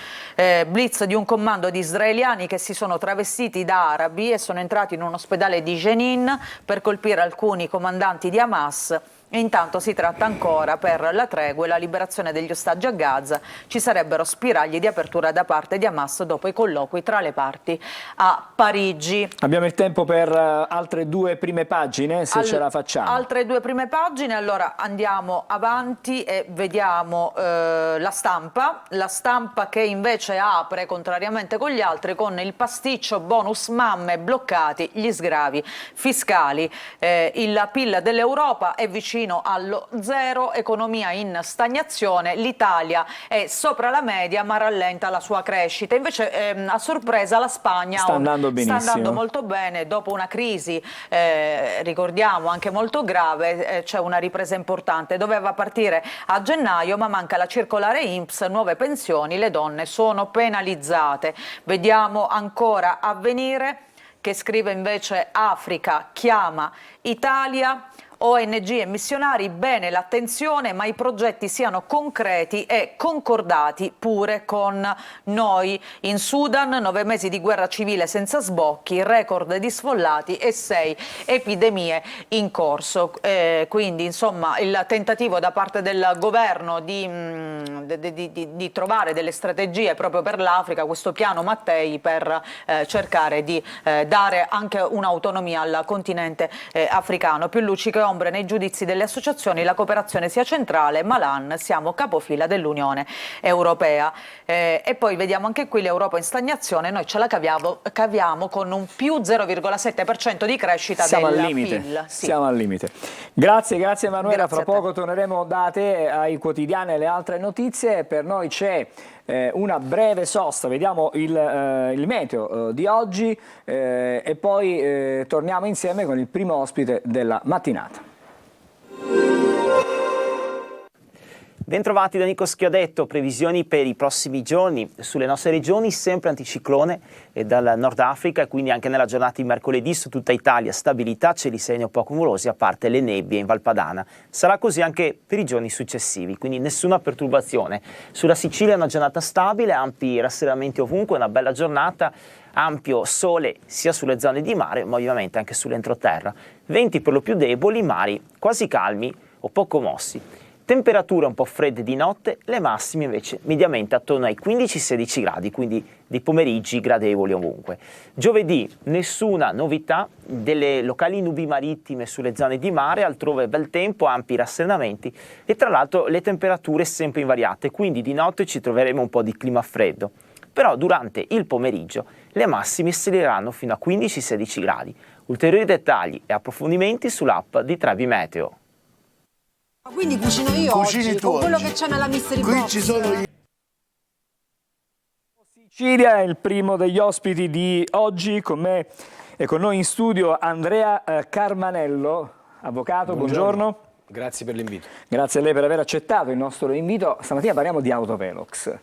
B: blitz di un comando di israeliani che si sono travestiti da arabi e sono entrati in un ospedale di Jenin per colpire alcuni comandanti di Hamas. E intanto si tratta ancora per la tregua e la liberazione degli ostaggi a Gaza. Ci sarebbero spiragli di apertura da parte di Hamas dopo i colloqui tra le parti a Parigi.
A: Abbiamo il tempo per altre due prime pagine, se ce la facciamo.
B: Altre due prime pagine, allora andiamo avanti e vediamo la stampa che invece apre, contrariamente con gli altri, con il pasticcio bonus mamme bloccati, gli sgravi fiscali. Il PIL dell'Europa è vicino allo zero, economia in stagnazione, l'Italia è sopra la media ma rallenta la sua crescita. Invece a sorpresa la Spagna
A: sta andando benissimo,
B: sta andando molto bene dopo una crisi, ricordiamo anche molto grave. C'è una ripresa importante, doveva partire a gennaio ma manca la circolare INPS, nuove pensioni, le donne sono penalizzate. Vediamo ancora Avvenire che scrive invece: Africa chiama Italia, ONG e missionari, bene l'attenzione, ma i progetti siano concreti e concordati pure con noi. In Sudan 9 mesi di guerra civile senza sbocchi, record di sfollati e 6 epidemie in corso. Quindi insomma il tentativo da parte del governo di trovare delle strategie proprio per l'Africa, questo piano Mattei per cercare di dare anche un'autonomia al continente africano. Più luci che ombre nei giudizi delle associazioni, la cooperazione sia centrale, Malan, siamo capofila dell'Unione Europea. E poi vediamo anche qui l'Europa in stagnazione, noi ce la caviamo con un più 0,7% di crescita
A: siamo
B: del
A: al limite,
B: PIL. Sì.
A: Siamo al limite. Grazie Emanuela,
B: Grazie
A: fra poco torneremo da te ai quotidiani e alle altre notizie. Per noi c'è una breve sosta, vediamo il meteo di oggi e poi torniamo insieme con il primo ospite della mattinata.
L: Bentrovati da Nico Schiodetto, previsioni per i prossimi giorni sulle nostre regioni, sempre anticiclone dal Nord Africa e quindi anche nella giornata di mercoledì su tutta Italia stabilità, cieli sereni o poco nuvolosi a parte le nebbie in Val Padana. Sarà così anche per i giorni successivi, quindi nessuna perturbazione. Sulla Sicilia una giornata stabile, ampi rasserenamenti ovunque, una bella giornata, ampio sole sia sulle zone di mare ma ovviamente anche sull'entroterra. Venti per lo più deboli, mari quasi calmi o poco mossi. Temperature un po' fredde di notte, le massime invece mediamente attorno ai 15-16 gradi, quindi dei pomeriggi gradevoli ovunque. Giovedì nessuna novità, delle locali nubi marittime sulle zone di mare, altrove bel tempo, ampi rasserenamenti e tra l'altro le temperature sempre invariate, quindi di notte ci troveremo un po' di clima freddo. Però durante il pomeriggio le massime saliranno fino a 15-16 gradi. Ulteriori dettagli e approfondimenti sull'app di Trebi Meteo.
M: Quindi cucino io
N: Cucini
M: oggi,
N: tu
M: con quello
N: oggi.
M: che c'è nella mystery
N: Qui
M: box.
N: ci sono io.
A: Sicilia è il primo degli ospiti di oggi, con me e con noi in studio Andrea Carmanello, avvocato, buongiorno.
O: Grazie per l'invito.
A: Grazie a lei per aver accettato il nostro invito. Stamattina parliamo di Autovelox.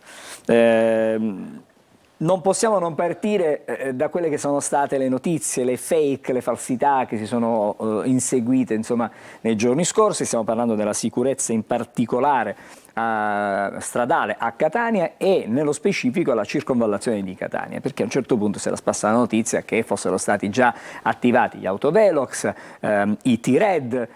A: Non possiamo non partire da quelle che sono state le notizie, le fake, le falsità che si sono inseguite insomma, nei giorni scorsi. Stiamo parlando della sicurezza in particolare stradale a Catania e nello specifico alla circonvallazione di Catania, perché a un certo punto si era sparsa la notizia che fossero stati già attivati gli Autovelox, i T-Red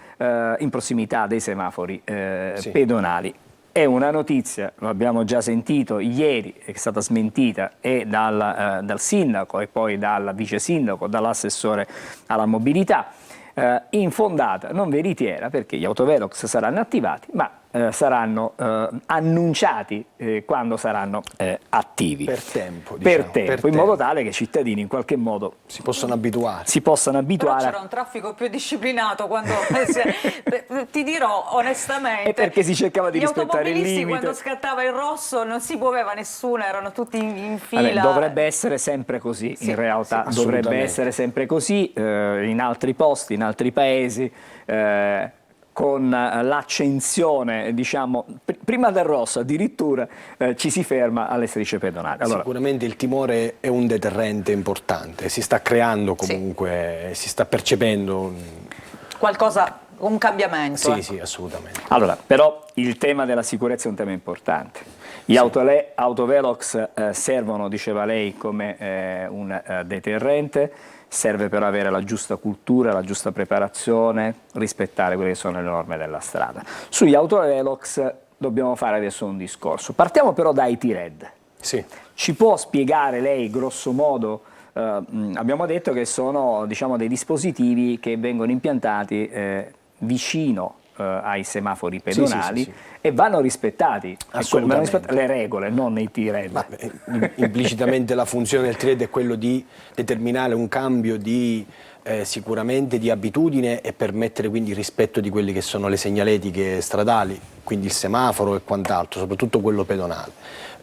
A: in prossimità dei semafori pedonali. È una notizia, lo abbiamo già sentito ieri, è stata smentita e dal sindaco e poi dal vice sindaco, dall'assessore alla mobilità. infondata, non veritiera, perché gli autovelox saranno attivati, ma saranno annunciati quando saranno attivi.
N: Per tempo,
A: per
N: diciamo,
A: tempo, in modo tale che i cittadini in qualche modo
N: si possano abituare.
B: Però c'era un traffico più disciplinato quando ti dirò onestamente.
A: E perché si cercava di rispettare il limite.
B: Quando scattava il rosso non si muoveva nessuno, erano tutti in fila.
A: Vabbè, dovrebbe essere sempre così, in realtà dovrebbe essere sempre così, in altri posti, in altri paesi, con l'accensione, diciamo, prima del rosso addirittura ci si ferma alle strisce pedonali. Allora,
N: sicuramente il timore è un deterrente importante, si sta creando comunque, si sta percependo
B: qualcosa, un cambiamento.
N: Sì, sì, assolutamente.
A: Allora, però il tema della sicurezza è un tema importante. Gli autovelox servono, diceva lei, come un deterrente. Serve per avere la giusta cultura, la giusta preparazione, rispettare quelle che sono le norme della strada. Sugli autovelox dobbiamo fare adesso un discorso. Partiamo però dai T-Red.
N: Sì.
A: Ci può spiegare lei, grosso modo, abbiamo detto che sono, diciamo, dei dispositivi che vengono impiantati vicino ai semafori pedonali e vanno rispettati.
N: Assolutamente.
A: Le regole, non nei T-Red.
N: Ma, implicitamente la funzione del T-Red è quello di determinare un cambio di sicuramente di abitudine e permettere quindi il rispetto di quelle che sono le segnaletiche stradali, quindi il semaforo e quant'altro, soprattutto quello pedonale.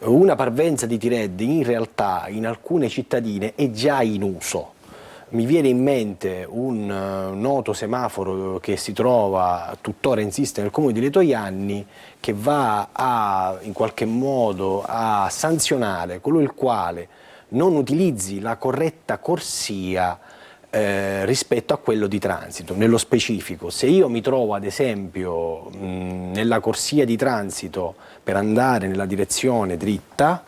N: Una parvenza di T-Red in realtà in alcune cittadine è già in uso. Mi viene in mente un noto semaforo che si trova tuttora insiste nel comune di Letojanni, che va a, in qualche modo a sanzionare colui il quale non utilizzi la corretta corsia rispetto a quello di transito. Nello specifico, se io mi trovo ad esempio nella corsia di transito per andare nella direzione dritta,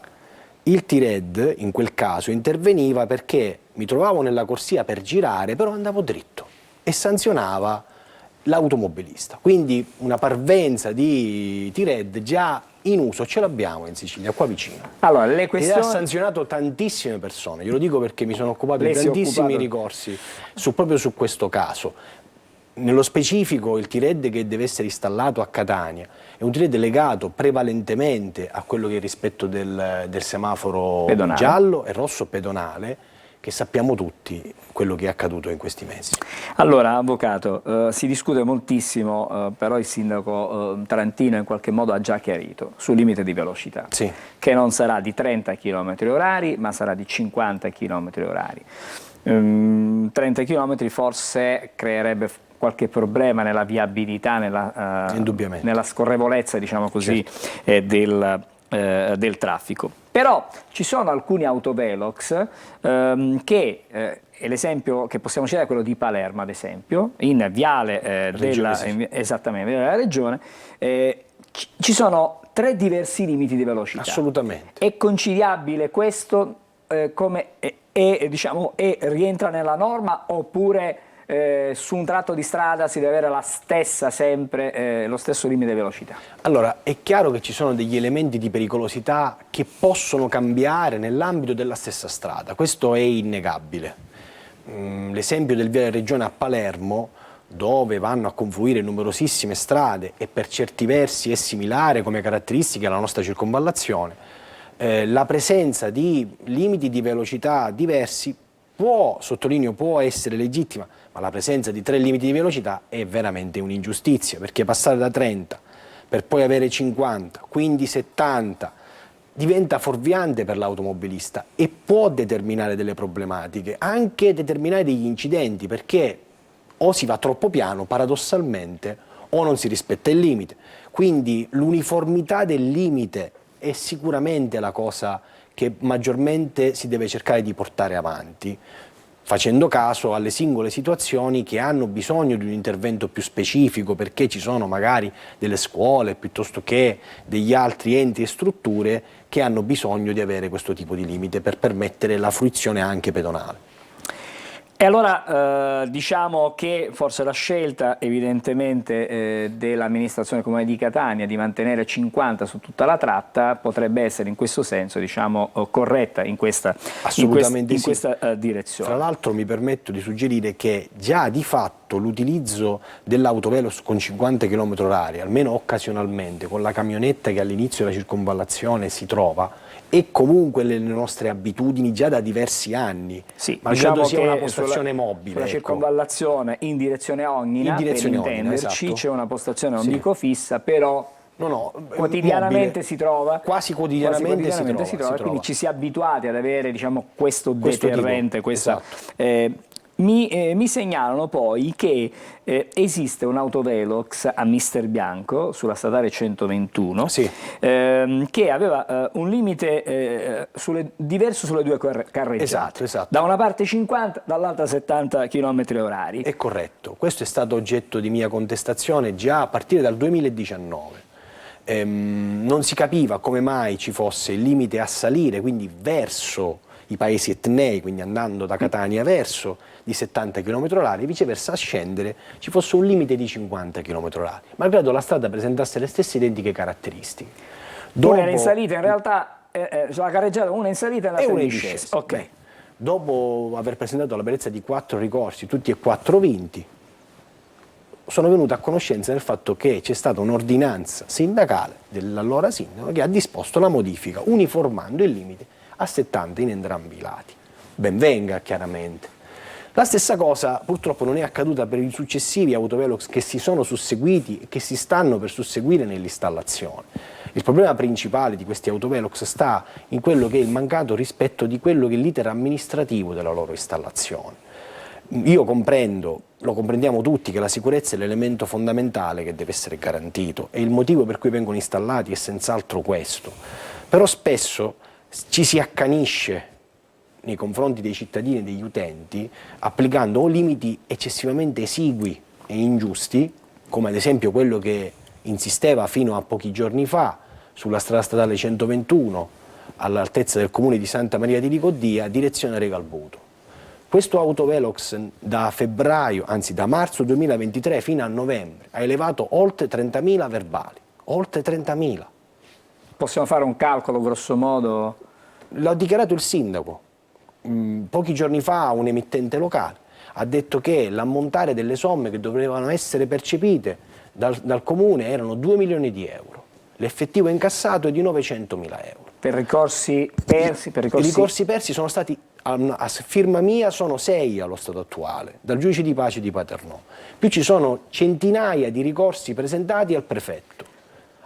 N: il T-Red in quel caso interveniva perché mi trovavo nella corsia per girare, però andavo dritto e sanzionava l'automobilista. Quindi una parvenza di T-Red già in uso, ce l'abbiamo in Sicilia, qua vicino.
A: Allora, le questioni...
N: Ed ha sanzionato tantissime persone, glielo dico perché mi sono occupato di tantissimi ricorsi proprio su questo caso. Nello specifico il T-Red che deve essere installato a Catania è un T-Red legato prevalentemente a quello che è il rispetto del semaforo pedonale, giallo e rosso pedonale, che sappiamo tutti quello che è accaduto in questi mesi.
A: Allora, avvocato, si discute moltissimo, però il sindaco Tarantino in qualche modo ha già chiarito sul limite di velocità, che non sarà di 30 km/h ma sarà di 50 km/h. 30 km forse creerebbe qualche problema nella viabilità, nella scorrevolezza, diciamo così, del traffico. Però ci sono alcuni autovelox che, l'esempio che possiamo citare è quello di Palermo, ad esempio, in viale della Regione, ci sono 3 diversi limiti di velocità.
N: Assolutamente.
A: È conciliabile questo diciamo, rientra nella norma, oppure su un tratto di strada si deve avere la stessa sempre, lo stesso limite di velocità?
N: Allora, è chiaro che ci sono degli elementi di pericolosità che possono cambiare nell'ambito della stessa strada, questo è innegabile. L'esempio del viale Regione a Palermo, dove vanno a confluire numerosissime strade e per certi versi è similare come caratteristiche alla nostra circonvallazione, la presenza di limiti di velocità diversi può, sottolineo, può essere legittima, ma la presenza di 3 limiti di velocità è veramente un'ingiustizia, perché passare da 30 per poi avere 50, quindi 70, diventa fuorviante per l'automobilista e può determinare delle problematiche, anche determinare degli incidenti, perché o si va troppo piano, paradossalmente, o non si rispetta il limite. Quindi l'uniformità del limite è sicuramente la cosa che maggiormente si deve cercare di portare avanti, facendo caso alle singole situazioni che hanno bisogno di un intervento più specifico, perché ci sono magari delle scuole piuttosto che degli altri enti e strutture che hanno bisogno di avere questo tipo di limite per permettere la fruizione anche pedonale.
A: E allora diciamo che forse la scelta evidentemente dell'amministrazione comunale di Catania di mantenere 50 su tutta la tratta potrebbe essere in questo senso, diciamo, corretta in questa,
N: Assolutamente
A: in questa direzione.
N: Tra l'altro mi permetto di suggerire che già di fatto fatto l'utilizzo dell'autovelox con 50 km/h, almeno occasionalmente, con la camionetta che all'inizio della circonvallazione si trova, è comunque nelle nostre abitudini già da diversi anni,
A: sì,
N: malgrado
A: diciamo
N: sia una
A: che
N: postazione mobile.
A: Sulla circonvallazione in direzione Ognina,
N: In direzione
A: per intenderci,
N: Ognina, esatto.
A: c'è una postazione, non
N: Sì.
A: dico fissa, però quotidianamente
N: mobile.
A: si trova,
N: Quasi quotidianamente si trova.
A: quindi ci si è abituati ad avere, diciamo, questo
N: Questo
A: deterrente,
N: tipo,
A: questa,
N: esatto.
A: mi segnalano poi che esiste un autovelox a Mister Bianco sulla statale 121 che aveva un limite diverso sulle due carreggiate,
N: Esatto.
A: da una parte 50, dall'altra 70 km/h.
N: È corretto, questo è stato oggetto di mia contestazione già a partire dal 2019. Non si capiva come mai ci fosse il limite a salire, quindi verso i paesi etnei, quindi andando da Catania verso, di 70 km/h, viceversa a scendere ci fosse un limite di 50 km/h, malgrado la strada presentasse le stesse identiche caratteristiche.
A: Una era in salita, in realtà la carreggiata una in salita e l'altra
N: una
A: in
N: in
A: discesa.
N: discesa.
A: Ok.
N: Dopo aver presentato la bellezza di 4 ricorsi, tutti e 4 vinti, sono venuto a conoscenza del fatto che c'è stata un'ordinanza sindacale dell'allora sindaco che ha disposto la modifica uniformando il limite a 70 in entrambi i lati. Ben venga, chiaramente. La stessa cosa purtroppo non è accaduta per i successivi autovelox che si sono susseguiti e che si stanno per susseguire nell'installazione. Il problema principale di questi autovelox sta in quello che è il mancato rispetto di quello che è l'iter amministrativo della loro installazione. Io comprendo, lo comprendiamo tutti, che la sicurezza è l'elemento fondamentale che deve essere garantito e il motivo per cui vengono installati è senz'altro questo. Però spesso ci si accanisce nei confronti dei cittadini e degli utenti applicando o limiti eccessivamente esigui e ingiusti, come ad esempio quello che insisteva fino a pochi giorni fa sulla strada statale 121 all'altezza del comune di Santa Maria di Licodia, direzione Regalbuto. Questo autovelox da febbraio, anzi da marzo 2023 fino a novembre ha elevato oltre 30.000 verbali, oltre 30.000.
A: Possiamo fare un calcolo grosso modo?
N: L'ha dichiarato il sindaco. Pochi giorni fa un emittente locale ha detto che l'ammontare delle somme che dovevano essere percepite dal comune erano 2 milioni di euro. L'effettivo incassato è di 900.000 euro.
A: Per ricorsi persi?
N: I ricorsi persi sono stati, a firma mia, sono 6 allo stato attuale, dal giudice di pace di Paternò. Più ci sono centinaia di ricorsi presentati al prefetto.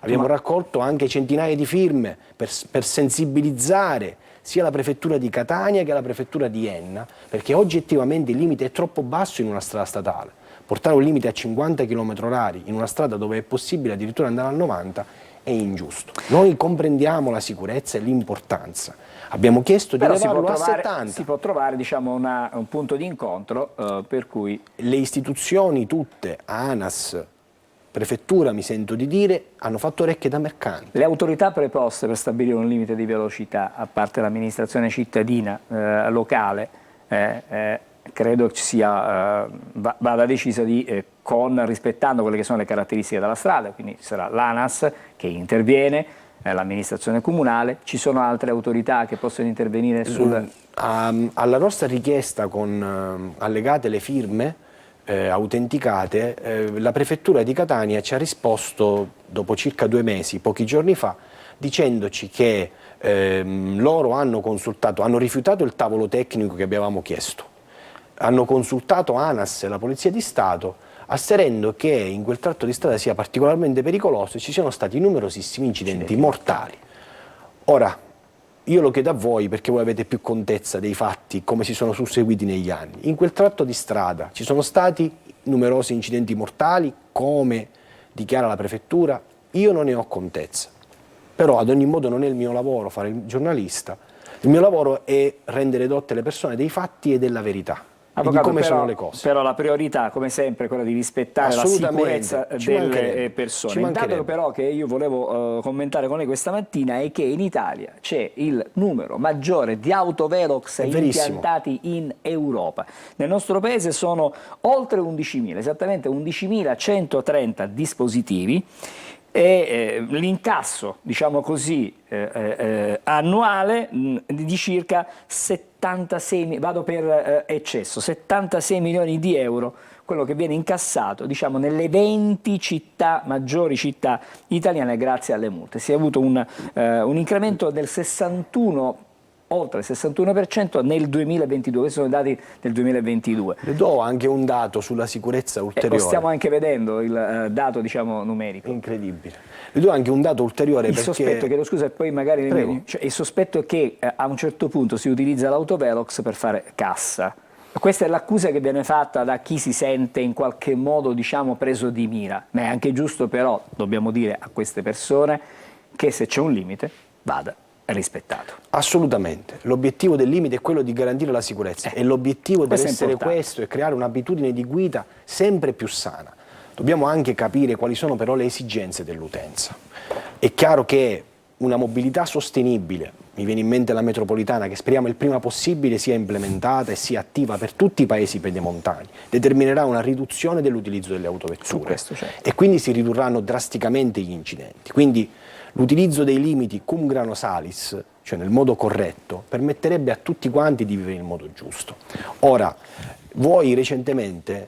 N: Abbiamo raccolto anche centinaia di firme per sensibilizzare sia la prefettura di Catania che la prefettura di Enna, perché oggettivamente il limite è troppo basso in una strada statale. Portare un limite a 50 km/h in una strada dove è possibile addirittura andare a 90 è ingiusto. Noi comprendiamo la sicurezza e l'importanza. Abbiamo chiesto di elevarlo a 70.
A: Si può trovare, diciamo, un punto di incontro per cui
N: le istituzioni tutte, ANAS, Prefettura, mi sento di dire, hanno fatto orecchie da mercante.
A: Le autorità preposte per stabilire un limite di velocità, a parte l'amministrazione cittadina locale, credo ci sia, vada decisa rispettando quelle che sono le caratteristiche della strada, quindi ci sarà l'ANAS che interviene, l'amministrazione comunale, ci sono altre autorità che possono intervenire sul...
N: Alla nostra richiesta con allegate le firme autenticate, la prefettura di Catania ci ha risposto dopo circa 2 mesi, pochi giorni fa, dicendoci che loro hanno rifiutato il tavolo tecnico che avevamo chiesto, hanno consultato ANAS e la Polizia di Stato, asserendo che in quel tratto di strada sia particolarmente pericoloso e ci siano stati numerosissimi incidenti mortali. Ora, io lo chiedo a voi perché voi avete più contezza dei fatti, come si sono susseguiti negli anni. In quel tratto di strada ci sono stati numerosi incidenti mortali, come dichiara la prefettura? Io non ne ho contezza. Però ad ogni modo non è il mio lavoro fare il giornalista, il mio lavoro è rendere edotte le persone dei fatti e della verità.
A: Avvocato,
N: di come sono le cose.
A: Però la priorità, come sempre, è quella di rispettare la sicurezza delle persone. Il dato però che io volevo commentare con lei questa mattina è che in Italia c'è il numero maggiore di autovelox impiantati in Europa. Nel nostro paese sono oltre 11.000, esattamente 11.130 dispositivi. e l'incasso, diciamo così, annuale di circa 76 milioni di euro, quello che viene incassato, diciamo, nelle 20 maggiori città italiane grazie alle multe. Si è avuto un incremento del oltre il 61% nel 2022, questi sono i dati del 2022.
N: Le do anche un dato sulla sicurezza ulteriore.
A: Lo stiamo anche vedendo, il dato, diciamo, numerico.
N: Incredibile. Le do anche un dato ulteriore
A: Il
N: perché...
A: sospetto, chiedo scusa, e poi magari... Cioè, il sospetto è che a un certo punto si utilizza l'autovelox per fare cassa. Questa è l'accusa che viene fatta da chi si sente in qualche modo, diciamo, preso di mira. Ma è anche giusto, però, dobbiamo dire a queste persone che se c'è un limite, vada rispettato.
N: Assolutamente. L'obiettivo del limite è quello di garantire la sicurezza e l'obiettivo deve essere questo, è creare un'abitudine di guida sempre più sana. Dobbiamo anche capire quali sono però le esigenze dell'utenza. È chiaro che una mobilità sostenibile, mi viene in mente la metropolitana, che speriamo il prima possibile sia implementata e sia attiva per tutti i paesi pedemontani, determinerà una riduzione dell'utilizzo delle autovetture e quindi si ridurranno drasticamente gli incidenti. Quindi l'utilizzo dei limiti cum grano salis, cioè nel modo corretto, permetterebbe a tutti quanti di vivere in modo giusto. Ora, voi recentemente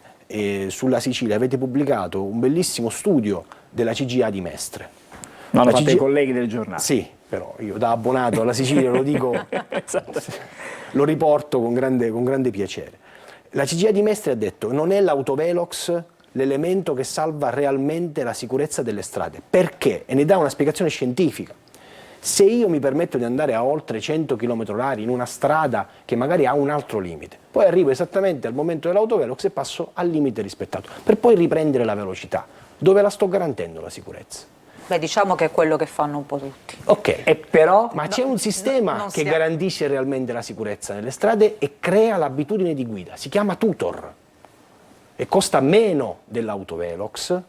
N: sulla Sicilia avete pubblicato un bellissimo studio della CGA di Mestre.
A: No, lo fate i colleghi del giornale.
N: Sì, però io da abbonato alla Sicilia lo dico, lo riporto con grande piacere. La CGA di Mestre ha detto: non è l'autovelox l'elemento che salva realmente la sicurezza delle strade. Perché? E ne dà una spiegazione scientifica. Se io mi permetto di andare a oltre 100 km/h in una strada che magari ha un altro limite, poi arrivo esattamente al momento dell'autovelox e passo al limite rispettato, per poi riprendere la velocità. Dove la sto garantendo la sicurezza?
B: Beh, diciamo che è quello che fanno un po' tutti.
N: Ok, ma c'è un sistema che garantisce realmente la sicurezza nelle strade e crea l'abitudine di guida. Si chiama Tutor e costa meno dell'autovelox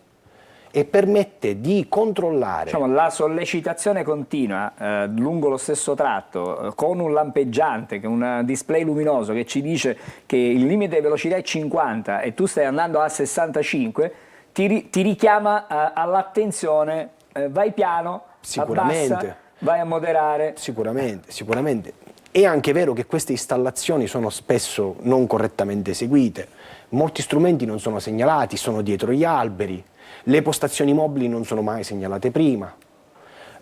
N: e permette di controllare.
A: Diciamo, la sollecitazione continua lungo lo stesso tratto con un lampeggiante, che un display luminoso che ci dice che il limite di velocità è 50 e tu stai andando a 65, ti richiama all'attenzione, vai piano, abbassa, vai a moderare.
N: Sicuramente. È anche vero che queste installazioni sono spesso non correttamente eseguite, molti strumenti non sono segnalati, sono dietro gli alberi, le postazioni mobili non sono mai segnalate prima.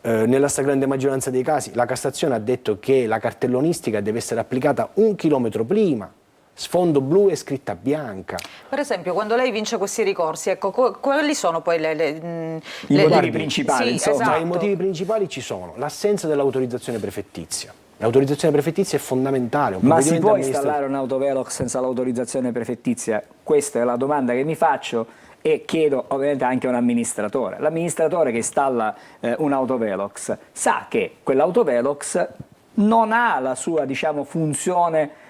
N: Nella stragrande maggioranza dei casi la Cassazione ha detto che la cartellonistica deve essere applicata 1 chilometro prima, sfondo blu e scritta bianca.
B: Per esempio, quando lei vince questi ricorsi, ecco, quali sono poi
A: i motivi principali?
B: Sì,
A: insomma.
B: esatto.
N: I motivi principali ci sono l'assenza dell'autorizzazione prefettizia. L'autorizzazione prefettizia è fondamentale.
A: Ma si può installare un autovelox senza l'autorizzazione prefettizia? Questa è la domanda che mi faccio e chiedo ovviamente anche a un amministratore. L'amministratore che installa un autovelox sa che quell'autovelox non ha la sua, diciamo, funzione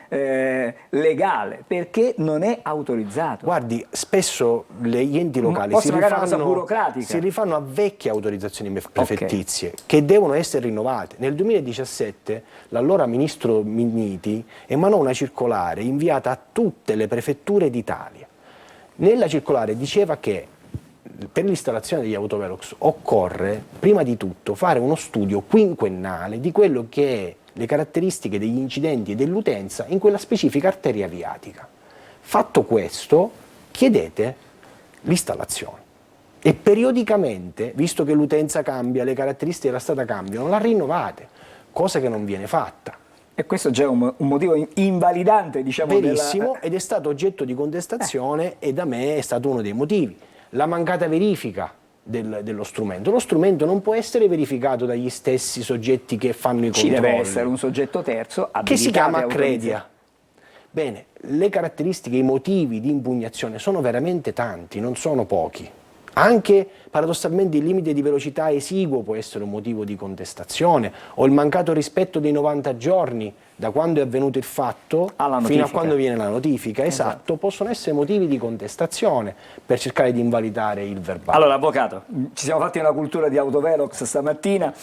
A: legale, perché non è autorizzato.
N: Guardi, spesso gli enti locali si rifanno a vecchie autorizzazioni prefettizie che devono essere rinnovate. Nel 2017 l'allora ministro Minniti emanò una circolare inviata a tutte le prefetture d'Italia. Nella circolare diceva che per l'installazione degli autovelox occorre prima di tutto fare uno studio quinquennale di quello che è le caratteristiche degli incidenti e dell'utenza in quella specifica arteria viatica. Fatto questo, chiedete l'installazione e periodicamente, visto che l'utenza cambia, le caratteristiche della strada cambiano, la rinnovate, cosa che non viene fatta.
A: E questo già è un motivo invalidante, diciamo.
N: Verissimo, ed è stato oggetto di contestazione e da me è stato uno dei motivi. La mancata verifica dello strumento. Lo strumento non può essere verificato dagli stessi soggetti che fanno i controlli.
A: Ci deve essere un soggetto terzo
N: che si chiama Accredia. Bene, le caratteristiche, i motivi di impugnazione sono veramente tanti, non sono pochi. Anche paradossalmente il limite di velocità esiguo può essere un motivo di contestazione, o il mancato rispetto dei 90 giorni da quando è avvenuto il fatto fino a quando viene la notifica, esatto, possono essere motivi di contestazione per cercare di invalidare il verbale.
A: Allora, avvocato, ci siamo fatti una cultura di autovelox stamattina,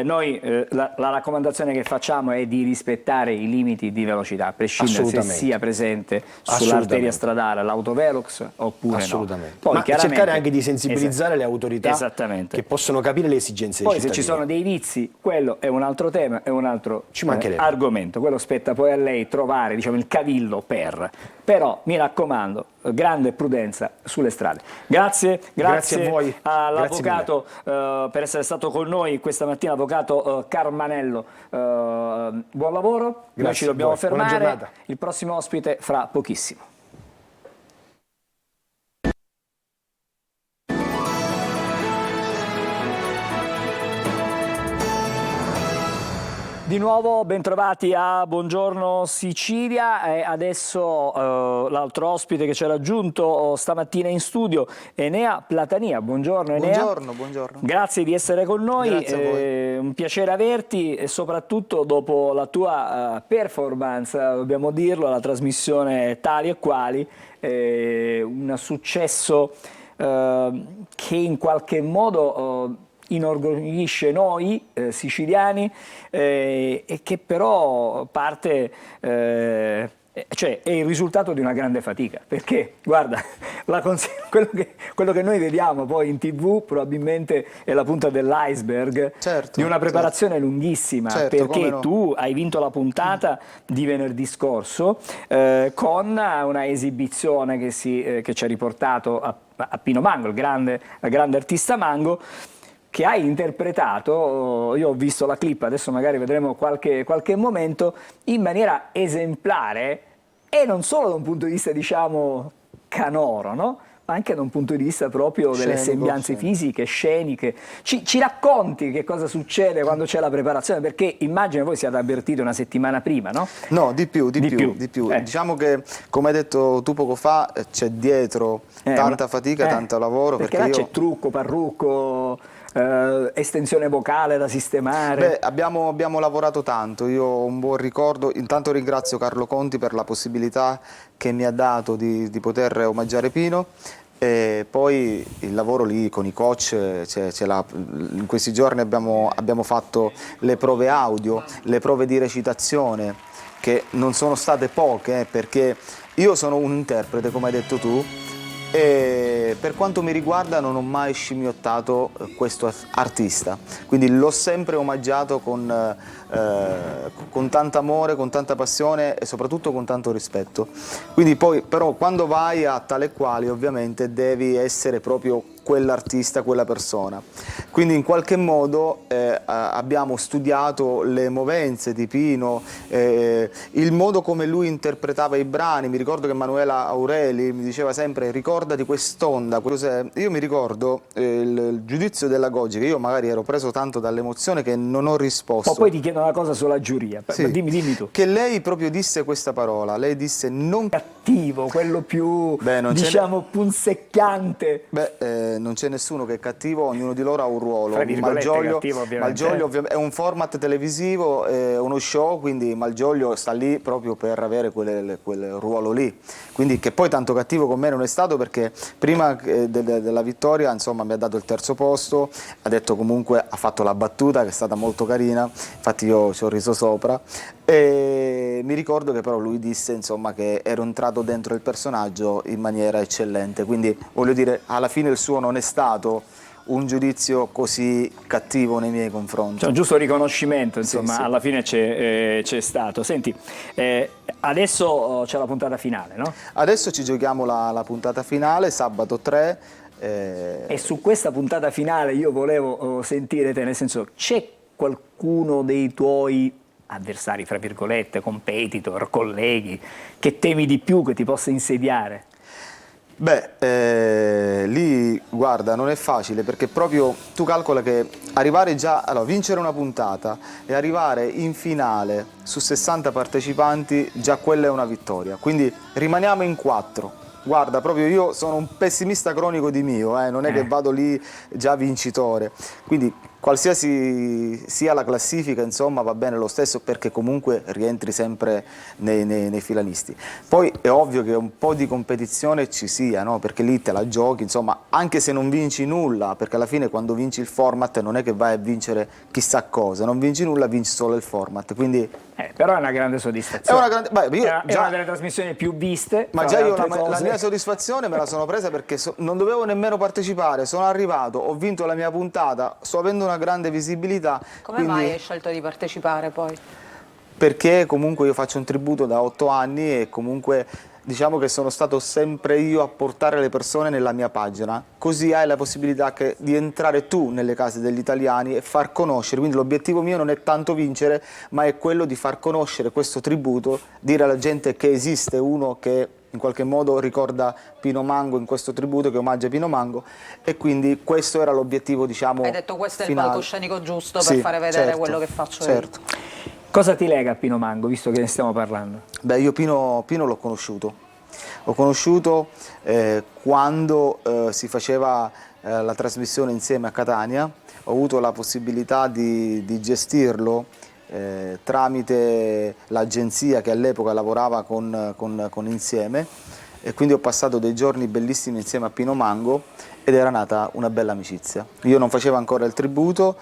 A: noi la raccomandazione che facciamo è di rispettare i limiti di velocità, a prescindere se sia presente sull'arteria stradale l'autovelox oppure
N: assolutamente.
A: no. Poi,
N: ma cercare anche di sensibilizzare le autorità che possono capire le esigenze dei
A: cittadini. Poi se ci sono dei vizi, quello è un altro tema, è un altro argomento, quello spetta poi a lei trovare, diciamo, il cavillo però mi raccomando, grande prudenza sulle strade. Grazie
N: a voi,
A: all'avvocato per essere stato con noi questa mattina, avvocato Carmanello, buon lavoro, noi ci dobbiamo fermare, il prossimo ospite fra pochissimo. Di nuovo bentrovati a Buongiorno Sicilia, adesso l'altro ospite che ci ha raggiunto stamattina in studio, Enea Platania. Buongiorno Enea.
O: Buongiorno.
A: Grazie di essere con noi,
O: Grazie a voi.
A: Un piacere averti e soprattutto dopo la tua performance, dobbiamo dirlo, alla trasmissione Tali e Quali, un successo che in qualche modo inorgoglisce noi siciliani e che però parte, cioè è il risultato di una grande fatica, perché guarda, quello che noi vediamo poi in TV probabilmente è la punta dell'iceberg di una preparazione lunghissima, perché tu hai vinto la puntata di venerdì scorso con una esibizione che ci ha riportato a Pino Mango, il grande artista Mango, che hai interpretato, io ho visto la clip, adesso magari vedremo qualche momento, in maniera esemplare, e non solo da un punto di vista, diciamo, canoro, no? Ma anche da un punto di vista proprio delle sembianze fisiche, sceniche. Ci racconti che cosa succede quando c'è la preparazione? Perché immagino voi siate avvertiti una settimana prima, no?
O: No, di più. Diciamo che, come hai detto tu poco fa, c'è dietro tanta fatica, tanto lavoro.
A: Perché là c'è trucco, parrucco, estensione vocale da sistemare.
O: Beh, abbiamo lavorato tanto, io ho un buon ricordo. Intanto ringrazio Carlo Conti per la possibilità che mi ha dato di poter omaggiare Pino, e poi il lavoro lì con i coach, in questi giorni abbiamo fatto le prove audio, le prove di recitazione, che non sono state poche, perché io sono un interprete, come hai detto tu, e per quanto mi riguarda non ho mai scimmiottato questo artista, quindi l'ho sempre omaggiato con tanto amore, con tanta passione e soprattutto con tanto rispetto. Quindi poi però quando vai a Tale e Quali ovviamente devi essere proprio quell'artista, quella persona. Quindi in qualche modo abbiamo studiato le movenze di Pino, il modo come lui interpretava i brani. Mi ricordo che Manuela Aureli mi diceva sempre: ricordati quest'onda. Io mi ricordo il giudizio della Goggi, che io magari ero preso tanto dall'emozione che non ho risposto.
A: Ma poi ti chiedo una cosa sulla giuria,
O: sì,
A: dimmi tu.
O: Che lei proprio disse questa parola, lei disse non
A: cattivo, quello più, diciamo, punzecchiante.
O: Non c'è nessuno che è cattivo, ognuno di loro ha un ruolo.
A: Malgioglio
O: è un format televisivo, è uno show, quindi Malgioglio sta lì proprio per avere quel ruolo lì. Quindi, che poi tanto cattivo con me non è stato, perché prima della vittoria, insomma, mi ha dato il terzo posto, ha detto, comunque ha fatto la battuta che è stata molto carina, infatti io ci ho riso sopra, e mi ricordo che però lui disse, insomma, che ero entrato dentro il personaggio in maniera eccellente. Quindi voglio dire, alla fine il suo non è stato un giudizio così cattivo nei miei confronti.
A: C'è un giusto riconoscimento, insomma,
O: sì.
A: Alla fine c'è stato. Senti, adesso c'è la puntata finale, no?
O: Adesso ci giochiamo la puntata finale, sabato 3.
A: E su questa puntata finale io volevo sentire te, nel senso, c'è qualcuno dei tuoi avversari, fra virgolette, competitor, colleghi, che temi di più, che ti possa insediare?
O: Beh, lì guarda, non è facile, perché proprio tu calcola che arrivare vincere una puntata e arrivare in finale su 60 partecipanti, già quella è una vittoria, quindi rimaniamo in 4. Guarda, proprio io sono un pessimista cronico di mio, non è che vado lì già vincitore, quindi qualsiasi sia la classifica, insomma, va bene lo stesso, perché comunque rientri sempre nei filanisti. Poi è ovvio che un po' di competizione ci sia, no? Perché lì te la giochi, insomma, anche se non vinci nulla, perché alla fine quando vinci il format non è che vai a vincere chissà cosa, non vinci nulla, vinci solo il format, quindi...
A: però è una grande soddisfazione.
O: È una grande,
A: è una delle trasmissioni più viste.
O: Ma già io la mia soddisfazione me la sono presa perché non dovevo nemmeno partecipare, sono arrivato, ho vinto la mia puntata, sto avendo una grande visibilità.
B: Come mai hai scelto di partecipare poi?
O: Perché comunque io faccio un tributo da 8 anni e comunque diciamo che sono stato sempre io a portare le persone nella mia pagina, così hai la possibilità di entrare tu nelle case degli italiani e far conoscere, quindi l'obiettivo mio non è tanto vincere, ma è quello di far conoscere questo tributo, dire alla gente che esiste uno che in qualche modo ricorda Pino Mango in questo tributo, che omaggia Pino Mango, e quindi questo era l'obiettivo, diciamo,
B: Hai detto questo è
O: finale.
B: il palcoscenico giusto per fare vedere quello che faccio io.
A: Cosa ti lega a Pino Mango, visto che ne stiamo parlando?
O: Beh, io Pino l'ho conosciuto. L'ho conosciuto quando si faceva la trasmissione insieme a Catania, ho avuto la possibilità di gestirlo tramite l'agenzia che all'epoca lavorava con Insieme, e quindi ho passato dei giorni bellissimi insieme a Pino Mango ed era nata una bella amicizia. Io non facevo ancora il tributo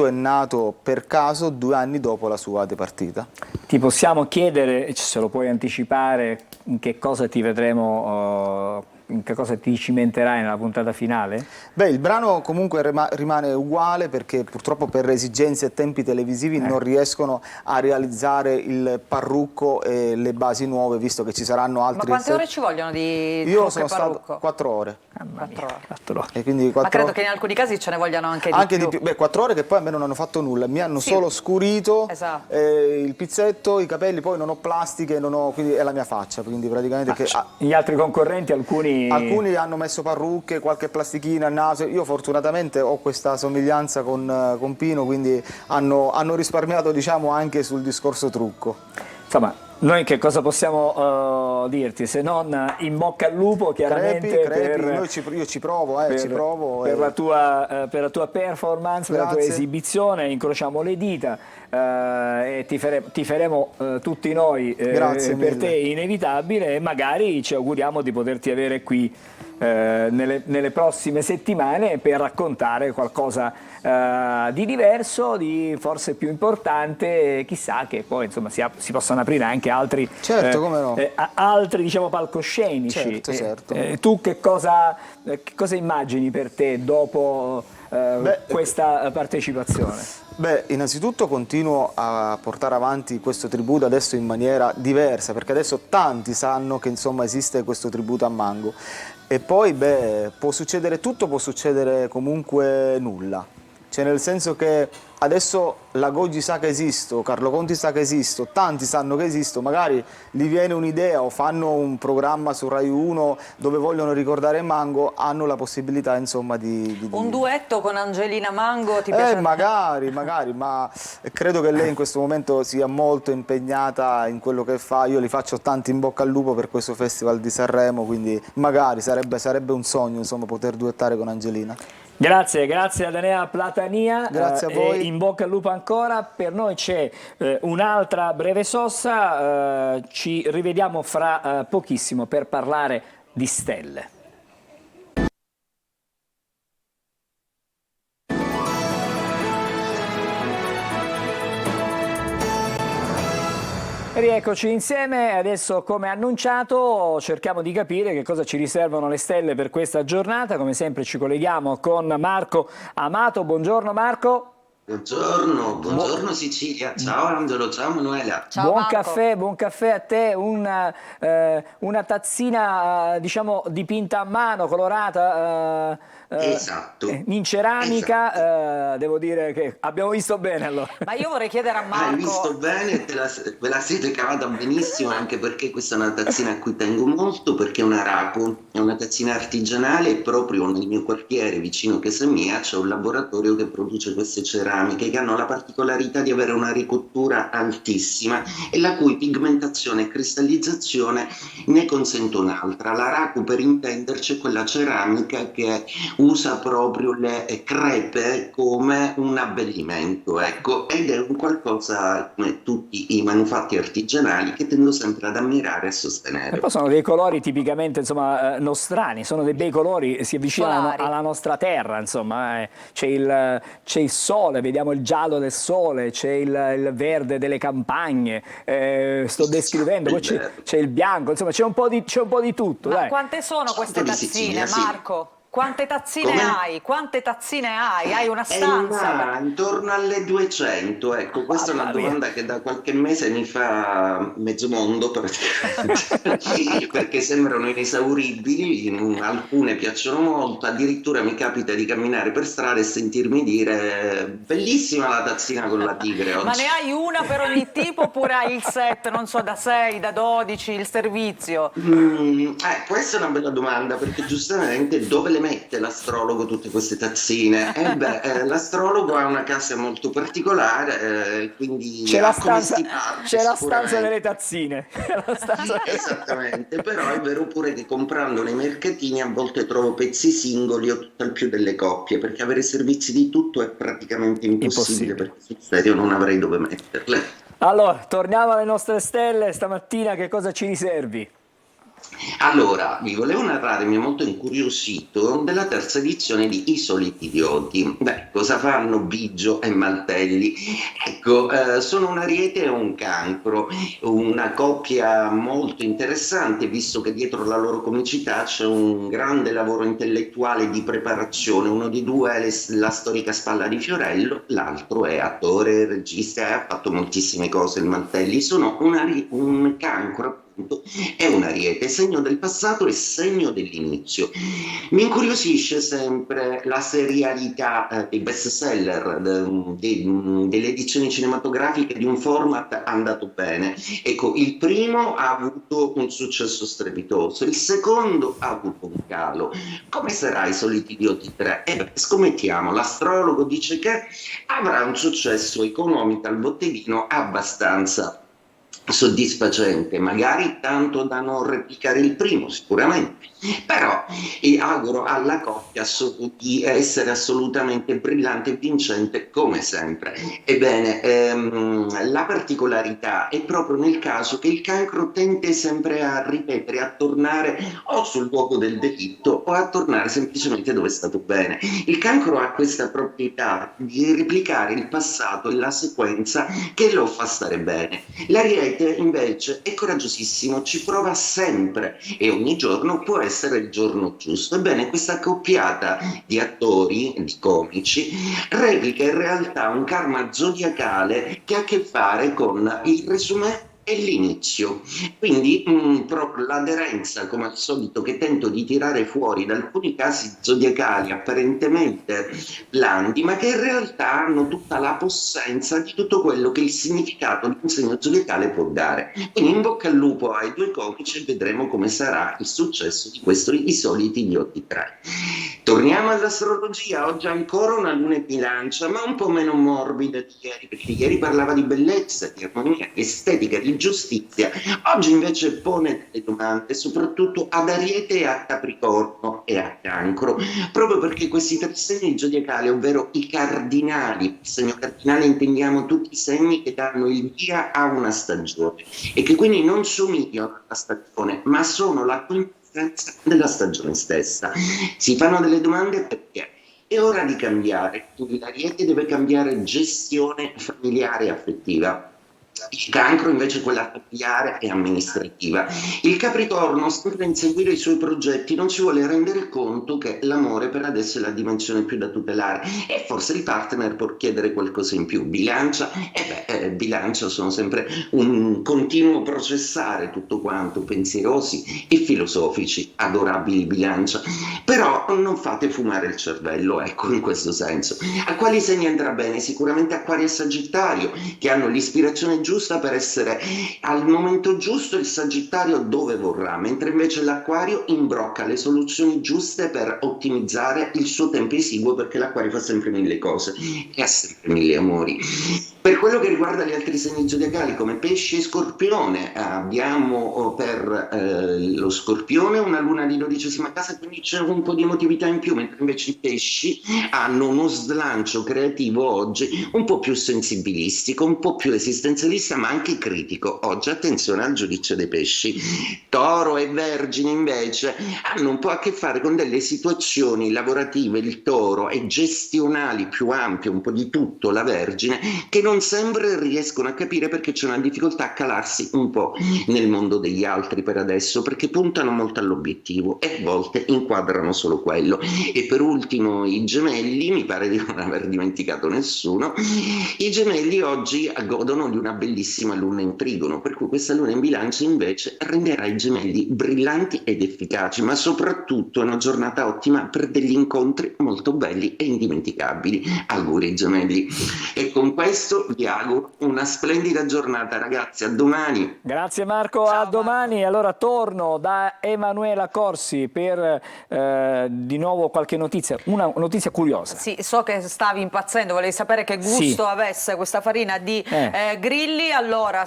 O: è nato per caso 2 anni dopo la sua dipartita.
A: Ti possiamo chiedere, se lo puoi anticipare, in che cosa ti vedremo, in che cosa ti cimenterai nella puntata finale?
O: Beh, il brano comunque rimane uguale, perché purtroppo per esigenze e tempi televisivi non riescono a realizzare il parrucco e le basi nuove, visto che ci saranno altri...
B: Ma quante ore ci vogliono di
O: Io sono
B: parrucco?
O: stato 4 ore.
B: 4 ore.
O: E quindi 4
B: Ma credo
O: ore.
B: che in alcuni casi ce ne vogliano anche di più.
O: Beh, 4 ore che poi a me non hanno fatto nulla, mi hanno solo scurito il pizzetto, i capelli, poi non ho plastiche, quindi è la mia faccia, quindi praticamente...
A: Gli altri concorrenti,
O: alcuni hanno messo parrucche, qualche plastichina al naso, io fortunatamente ho questa somiglianza con Pino, quindi hanno risparmiato, diciamo, anche sul discorso trucco.
A: Insomma, noi che cosa possiamo dirti, se non in bocca al lupo, chiaramente.
O: Crepi, io ci provo, ci provo.
A: Per la tua performance, per la tua esibizione, incrociamo le dita e ti faremo tutti noi per te inevitabile, e magari ci auguriamo di poterti avere qui nelle prossime settimane per raccontare qualcosa di diverso, di forse più importante, chissà che poi insomma si possano aprire anche altri,
O: come no.
A: Altri, diciamo, palcoscenici.
O: Certo.
A: Tu che cosa immagini per te dopo questa partecipazione?
O: Beh, innanzitutto continuo a portare avanti questo tributo adesso in maniera diversa, perché adesso tanti sanno che insomma esiste questo tributo a Mango, e poi può succedere tutto, può succedere comunque nulla, cioè nel senso che adesso la Goggi sa che esisto, Carlo Conti sa che esisto, tanti sanno che esisto, magari gli viene un'idea o fanno un programma su Rai 1 dove vogliono ricordare Mango, hanno la possibilità insomma di...
B: Un duetto con Angelina Mango ti piace?
O: Magari, ma credo che lei in questo momento sia molto impegnata in quello che fa, io li faccio tanti in bocca al lupo per questo Festival di Sanremo, quindi magari sarebbe un sogno insomma poter duettare con Angelina.
A: Grazie ad Enea Platania,
O: grazie a voi.
A: In bocca al lupo ancora, per noi c'è un'altra breve sosta, ci rivediamo fra pochissimo per parlare di stelle. Rieccoci insieme, adesso come annunciato cerchiamo di capire che cosa ci riservano le stelle per questa giornata. Come sempre ci colleghiamo con Marco Amato. Buongiorno Marco.
P: Buongiorno Sicilia, ciao Angelo, ciao Manuela.
B: Ciao
A: buon caffè a te, una tazzina diciamo dipinta a mano, colorata.
P: Esatto.
A: In ceramica, devo dire che abbiamo visto bene allora.
B: Ma io vorrei chiedere a Marco...
P: Hai visto bene, ve la siete cavata benissimo, anche perché questa è una tazzina a cui tengo molto, perché è una Raco, è una tazzina artigianale, e proprio nel mio quartiere vicino a casa mia c'è un laboratorio che produce queste ceramiche che hanno la particolarità di avere una ricottura altissima e la cui pigmentazione e cristallizzazione ne consente un'altra. La Raco, per intenderci, è quella ceramica che è usa proprio le crepe come un abbellimento, ecco, ed è un qualcosa come tutti i manufatti artigianali che tendo sempre ad ammirare e sostenere.
A: E poi sono dei colori tipicamente, insomma, nostrani, sono dei bei colori, si avvicinano
B: Solari.
A: alla nostra terra, insomma, c'è il sole, vediamo il giallo del sole, c'è il verde delle campagne, sto descrivendo, poi c'è il bianco, insomma c'è un po' di tutto.
B: Ma
A: dai.
B: quante sono queste
P: Di
B: tazzine,
P: Sicilia, sì.
B: Marco? Quante tazzine
P: Come?
B: hai? Quante tazzine hai? Hai una stanza?
P: Intorno alle 200, ecco, questa è una domanda che da qualche mese mi fa mezzo mondo praticamente, perché sembrano inesauribili, alcune piacciono molto, addirittura mi capita di camminare per strada e sentirmi dire bellissima la tazzina con la tigre oggi.
B: Ma ne hai una per ogni tipo oppure hai il set, non so, da 6, da 12, il servizio?
P: Questa è una bella domanda, perché giustamente dove le mette l'astrologo tutte queste tazzine? L'astrologo ha una casa molto particolare, quindi
A: C'è la
P: ha come
A: stanza,
P: stiparsi
A: c'è la
P: sicuramente.
A: stanza delle tazzine.
P: Esattamente, però è vero pure che comprando nei mercatini a volte trovo pezzi singoli o tutt'al più delle coppie, perché avere servizi di tutto è praticamente impossibile. Perché sul serio non avrei dove metterle.
A: Allora, torniamo alle nostre stelle, stamattina che cosa ci riservi?
P: Allora, vi volevo narrare, mi è molto incuriosito, della terza edizione di I Soliti Idioti. Beh, cosa fanno Biggio e Maltelli? Ecco, sono un Ariete e un Cancro, una coppia molto interessante, visto che dietro la loro comicità c'è un grande lavoro intellettuale di preparazione. Uno di due è la storica spalla di Fiorello, l'altro è attore, regista e ha fatto moltissime cose, il Maltelli. Sono un Cancro è un Ariete, segno del passato e segno dell'inizio. Mi incuriosisce sempre la serialità dei best seller, delle edizioni cinematografiche di un format andato bene. Ecco, il primo ha avuto un successo strepitoso, il secondo ha avuto un calo. Come sarà I Soliti Idioti 3? Scommettiamo, l'astrologo dice che avrà un successo economico al botteghino abbastanza soddisfacente, magari tanto da non replicare il primo, sicuramente, però auguro alla coppia di essere assolutamente brillante e vincente come sempre. Ebbene, la particolarità è proprio nel caso che il Cancro tende sempre a ripetere, a tornare o sul luogo del delitto o a tornare semplicemente dove è stato bene. Il Cancro ha questa proprietà di replicare il passato e la sequenza che lo fa stare bene. L'Ariete invece è coraggiosissimo, ci prova sempre e ogni giorno può essere il giorno giusto. Ebbene, questa accoppiata di attori, di comici, replica in realtà un karma zodiacale che ha a che fare con il resumé e l'inizio. Quindi proprio l'aderenza, come al solito, che tento di tirare fuori da alcuni casi zodiacali apparentemente blandi, ma che in realtà hanno tutta la possenza di tutto quello che il significato di un segno zodiacale può dare. Quindi in bocca al lupo ai due comici e vedremo come sarà il successo di questo I Soliti Idioti 3. Torniamo all'astrologia, oggi ancora una luna in bilancia, ma un po' meno morbida di ieri, perché ieri parlava di bellezza, di armonia, di estetica, di giustizia. Oggi invece pone delle domande, soprattutto ad Ariete e a Capricorno e a Cancro, proprio perché questi tre segni zodiacali, ovvero i cardinali, il segno cardinale intendiamo tutti i segni che danno il via a una stagione e che quindi non somigliano alla stagione, ma sono la quintessenza della stagione stessa. Si fanno delle domande perché è ora di cambiare. L'Ariete deve cambiare gestione familiare e affettiva. Il Cancro invece quella familiare e amministrativa. Il Capricorno, sempre a inseguire i suoi progetti, non si vuole rendere conto che l'amore per adesso è la dimensione più da tutelare e forse il partner può chiedere qualcosa in più. Bilancia, Bilancia sono sempre un continuo processare tutto quanto, pensierosi e filosofici, adorabili Bilancia, però non fate fumare il cervello, ecco, in questo senso. A quali segni andrà bene? Sicuramente Acquario e Sagittario, che hanno l'ispirazione giusta giusta per essere al momento giusto il Sagittario dove vorrà, mentre invece l'Acquario imbrocca le soluzioni giuste per ottimizzare il suo tempo esiguo, perché l'Acquario fa sempre mille cose e ha sempre mille amori. Per quello che riguarda gli altri segni zodiacali come Pesci e Scorpione, abbiamo per lo Scorpione una luna di 12ª casa, quindi c'è un po' di emotività in più, mentre invece i Pesci hanno uno slancio creativo oggi un po' più sensibilistico, un po' più esistenzialista, ma anche critico. Oggi attenzione al giudizio dei Pesci. Toro e Vergine invece hanno un po' a che fare con delle situazioni lavorative, il Toro, e gestionali più ampie, un po' di tutto la Vergine, che non sempre riescono a capire perché c'è una difficoltà a calarsi un po' nel mondo degli altri per adesso, perché puntano molto all'obiettivo e a volte inquadrano solo quello. E per ultimo i Gemelli, mi pare di non aver dimenticato nessuno, i Gemelli oggi godono di una bellissima luna in trigono, per cui questa luna in Bilancia invece renderà i Gemelli brillanti ed efficaci, ma soprattutto è una giornata ottima per degli incontri molto belli e indimenticabili. Auguri Gemelli. E con questo vi auguro una splendida giornata, ragazzi. A domani.
A: Grazie Marco, a domani. Allora torno da Emanuela Corsi per di nuovo qualche notizia, una notizia curiosa.
B: Sì, so che stavi impazzendo, volevi sapere che gusto avesse questa farina di grilli. Allora,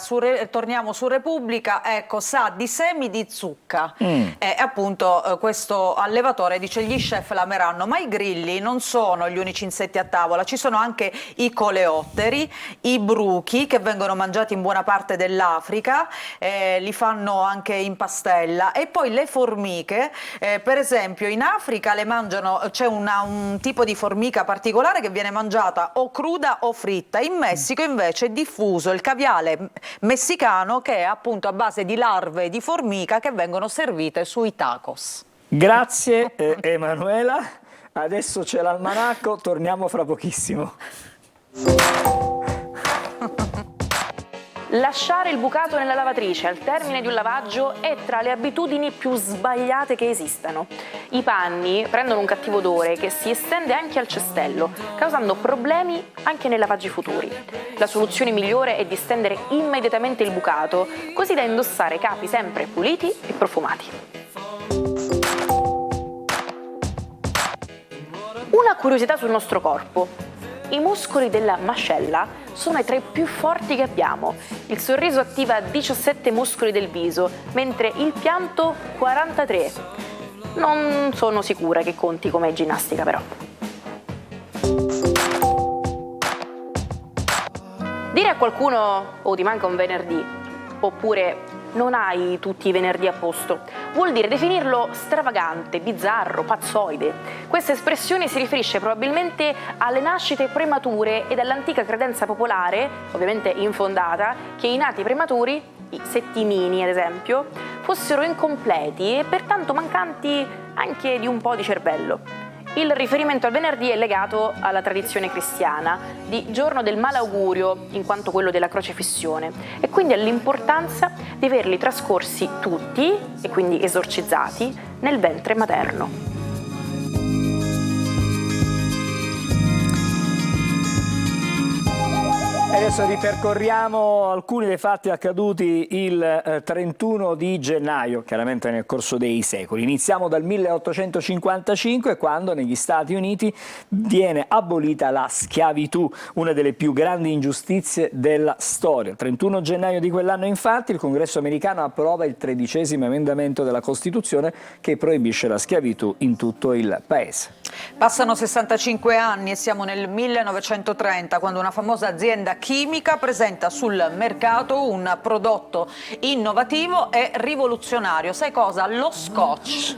B: torniamo su Repubblica, ecco, sa di semi di zucca. E appunto questo allevatore dice: gli chef l'ameranno, ma i grilli non sono gli unici insetti a tavola, ci sono anche i coleotteri, i bruchi che vengono mangiati in buona parte dell'Africa, li fanno anche in pastella, e poi le formiche, per esempio in Africa le mangiano, c'è un tipo di formica particolare che viene mangiata o cruda o fritta. In Messico invece è diffuso il caviale messicano, che è appunto a base di larve di formica che vengono servite sui tacos.
A: Grazie Emanuela, adesso c'è l'almanacco, torniamo fra pochissimo.
Q: Lasciare il bucato nella lavatrice al termine di un lavaggio è tra le abitudini più sbagliate che esistano. I panni prendono un cattivo odore che si estende anche al cestello, causando problemi anche nei lavaggi futuri. La soluzione migliore è di stendere immediatamente il bucato, così da indossare capi sempre puliti e profumati. Una curiosità sul nostro corpo. I muscoli della mascella sono tra i più forti che abbiamo. Il sorriso attiva 17 muscoli del viso, mentre il pianto 43. Non sono sicura che conti come ginnastica, però. Dire a qualcuno "oh, ti manca un venerdì", oppure "non hai tutti i venerdì a posto", vuol dire definirlo stravagante, bizzarro, pazzoide. Questa espressione si riferisce probabilmente alle nascite premature e all'antica credenza popolare, ovviamente infondata, che i nati prematuri, i settimini ad esempio, fossero incompleti e pertanto mancanti anche di un po' di cervello. Il riferimento al venerdì è legato alla tradizione cristiana di giorno del malaugurio, in quanto quello della crocefissione, e quindi all'importanza di averli trascorsi tutti, e quindi esorcizzati, nel ventre materno.
A: Adesso ripercorriamo alcuni dei fatti accaduti il 31 di gennaio, chiaramente nel corso dei secoli. Iniziamo dal 1855, quando negli Stati Uniti viene abolita la schiavitù, una delle più grandi ingiustizie della storia. Il 31 gennaio di quell'anno, infatti, il Congresso americano approva il 13° emendamento della Costituzione che proibisce la schiavitù in tutto il paese.
B: Passano 65 anni e siamo nel 1930, quando una famosa azienda chimica presenta sul mercato un prodotto innovativo e rivoluzionario. Sai cosa? Lo scotch.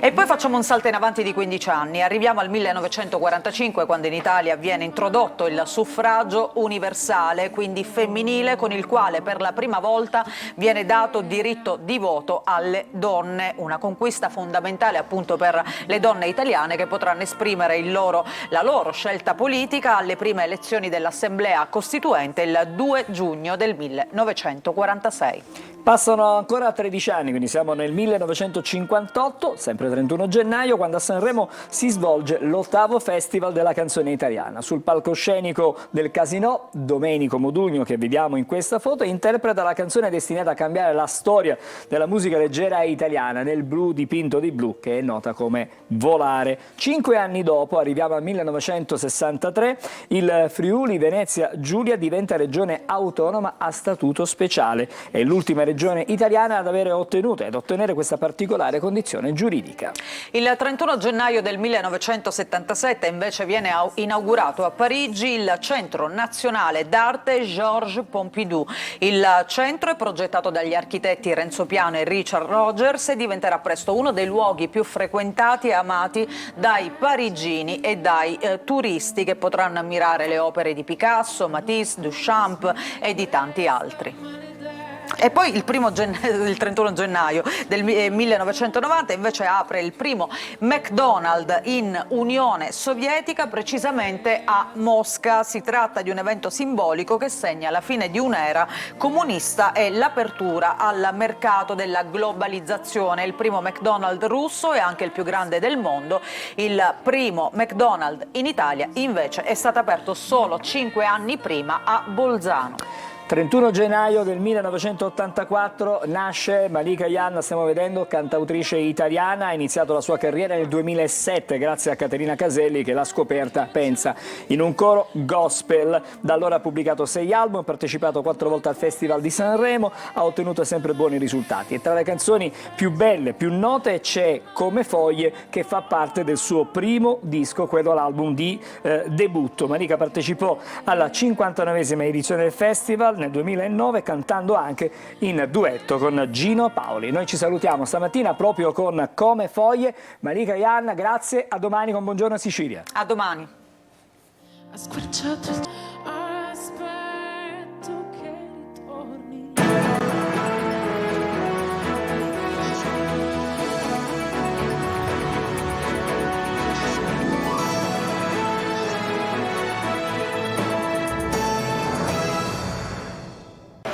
B: E poi facciamo un salto in avanti di 15 anni. Arriviamo al 1945, quando in Italia viene introdotto il suffragio universale, quindi femminile, con il quale per la prima volta viene dato diritto di voto alle donne. Una conquista fondamentale appunto per le donne italiane, che potranno esprimere la loro scelta politica alle prime elezioni dell'Assemblea Costituente il 2 giugno del 1946.
A: Passano ancora 13 anni, quindi siamo nel 1958, sempre 31 gennaio, quando a Sanremo si svolge l'8º Festival della canzone italiana. Sul palcoscenico del Casinò, Domenico Modugno, che vediamo in questa foto, interpreta la canzone destinata a cambiare la storia della musica leggera italiana, Nel blu dipinto di blu, che è nota come Volare. 5 anni dopo, arriviamo al 1963, il Friuli Venezia Giulia diventa regione autonoma a statuto speciale. È l'ultima regione italiana ad avere ottenuto ed ottenere questa particolare condizione giuridica.
B: Il 31 gennaio del 1977 invece viene inaugurato a Parigi il Centro Nazionale d'Arte Georges Pompidou. Il centro è progettato dagli architetti Renzo Piano e Richard Rogers e diventerà presto uno dei luoghi più frequentati e amati dai parigini e dai turisti che potranno ammirare le opere di Picasso, Matisse, Duchamp e di tanti altri. E poi il 31 gennaio del 1990 invece apre il primo McDonald's in Unione Sovietica, precisamente a Mosca. Si tratta di un evento simbolico che segna la fine di un'era comunista e l'apertura al mercato della globalizzazione. Il primo McDonald's russo e anche il più grande del mondo. Il primo McDonald's in Italia invece è stato aperto solo 5 anni prima a Bolzano.
A: 31 gennaio del 1984 nasce Malika Ayane, stiamo vedendo, cantautrice italiana, ha iniziato la sua carriera nel 2007 grazie a Caterina Caselli che l'ha scoperta, pensa, in un coro gospel. Da allora ha pubblicato 6 album, ha partecipato 4 volte al Festival di Sanremo, ha ottenuto sempre buoni risultati e tra le canzoni più belle, più note c'è Come Foglie, che fa parte del suo primo disco, quello l'album di debutto. Malika partecipò alla 59esima edizione del festival nel 2009 cantando anche in duetto con Gino Paoli. Noi ci salutiamo stamattina proprio con Come Foglie. Malika Ayane, grazie, a domani con Buongiorno Sicilia.
B: A domani.
R: Ha squarciato il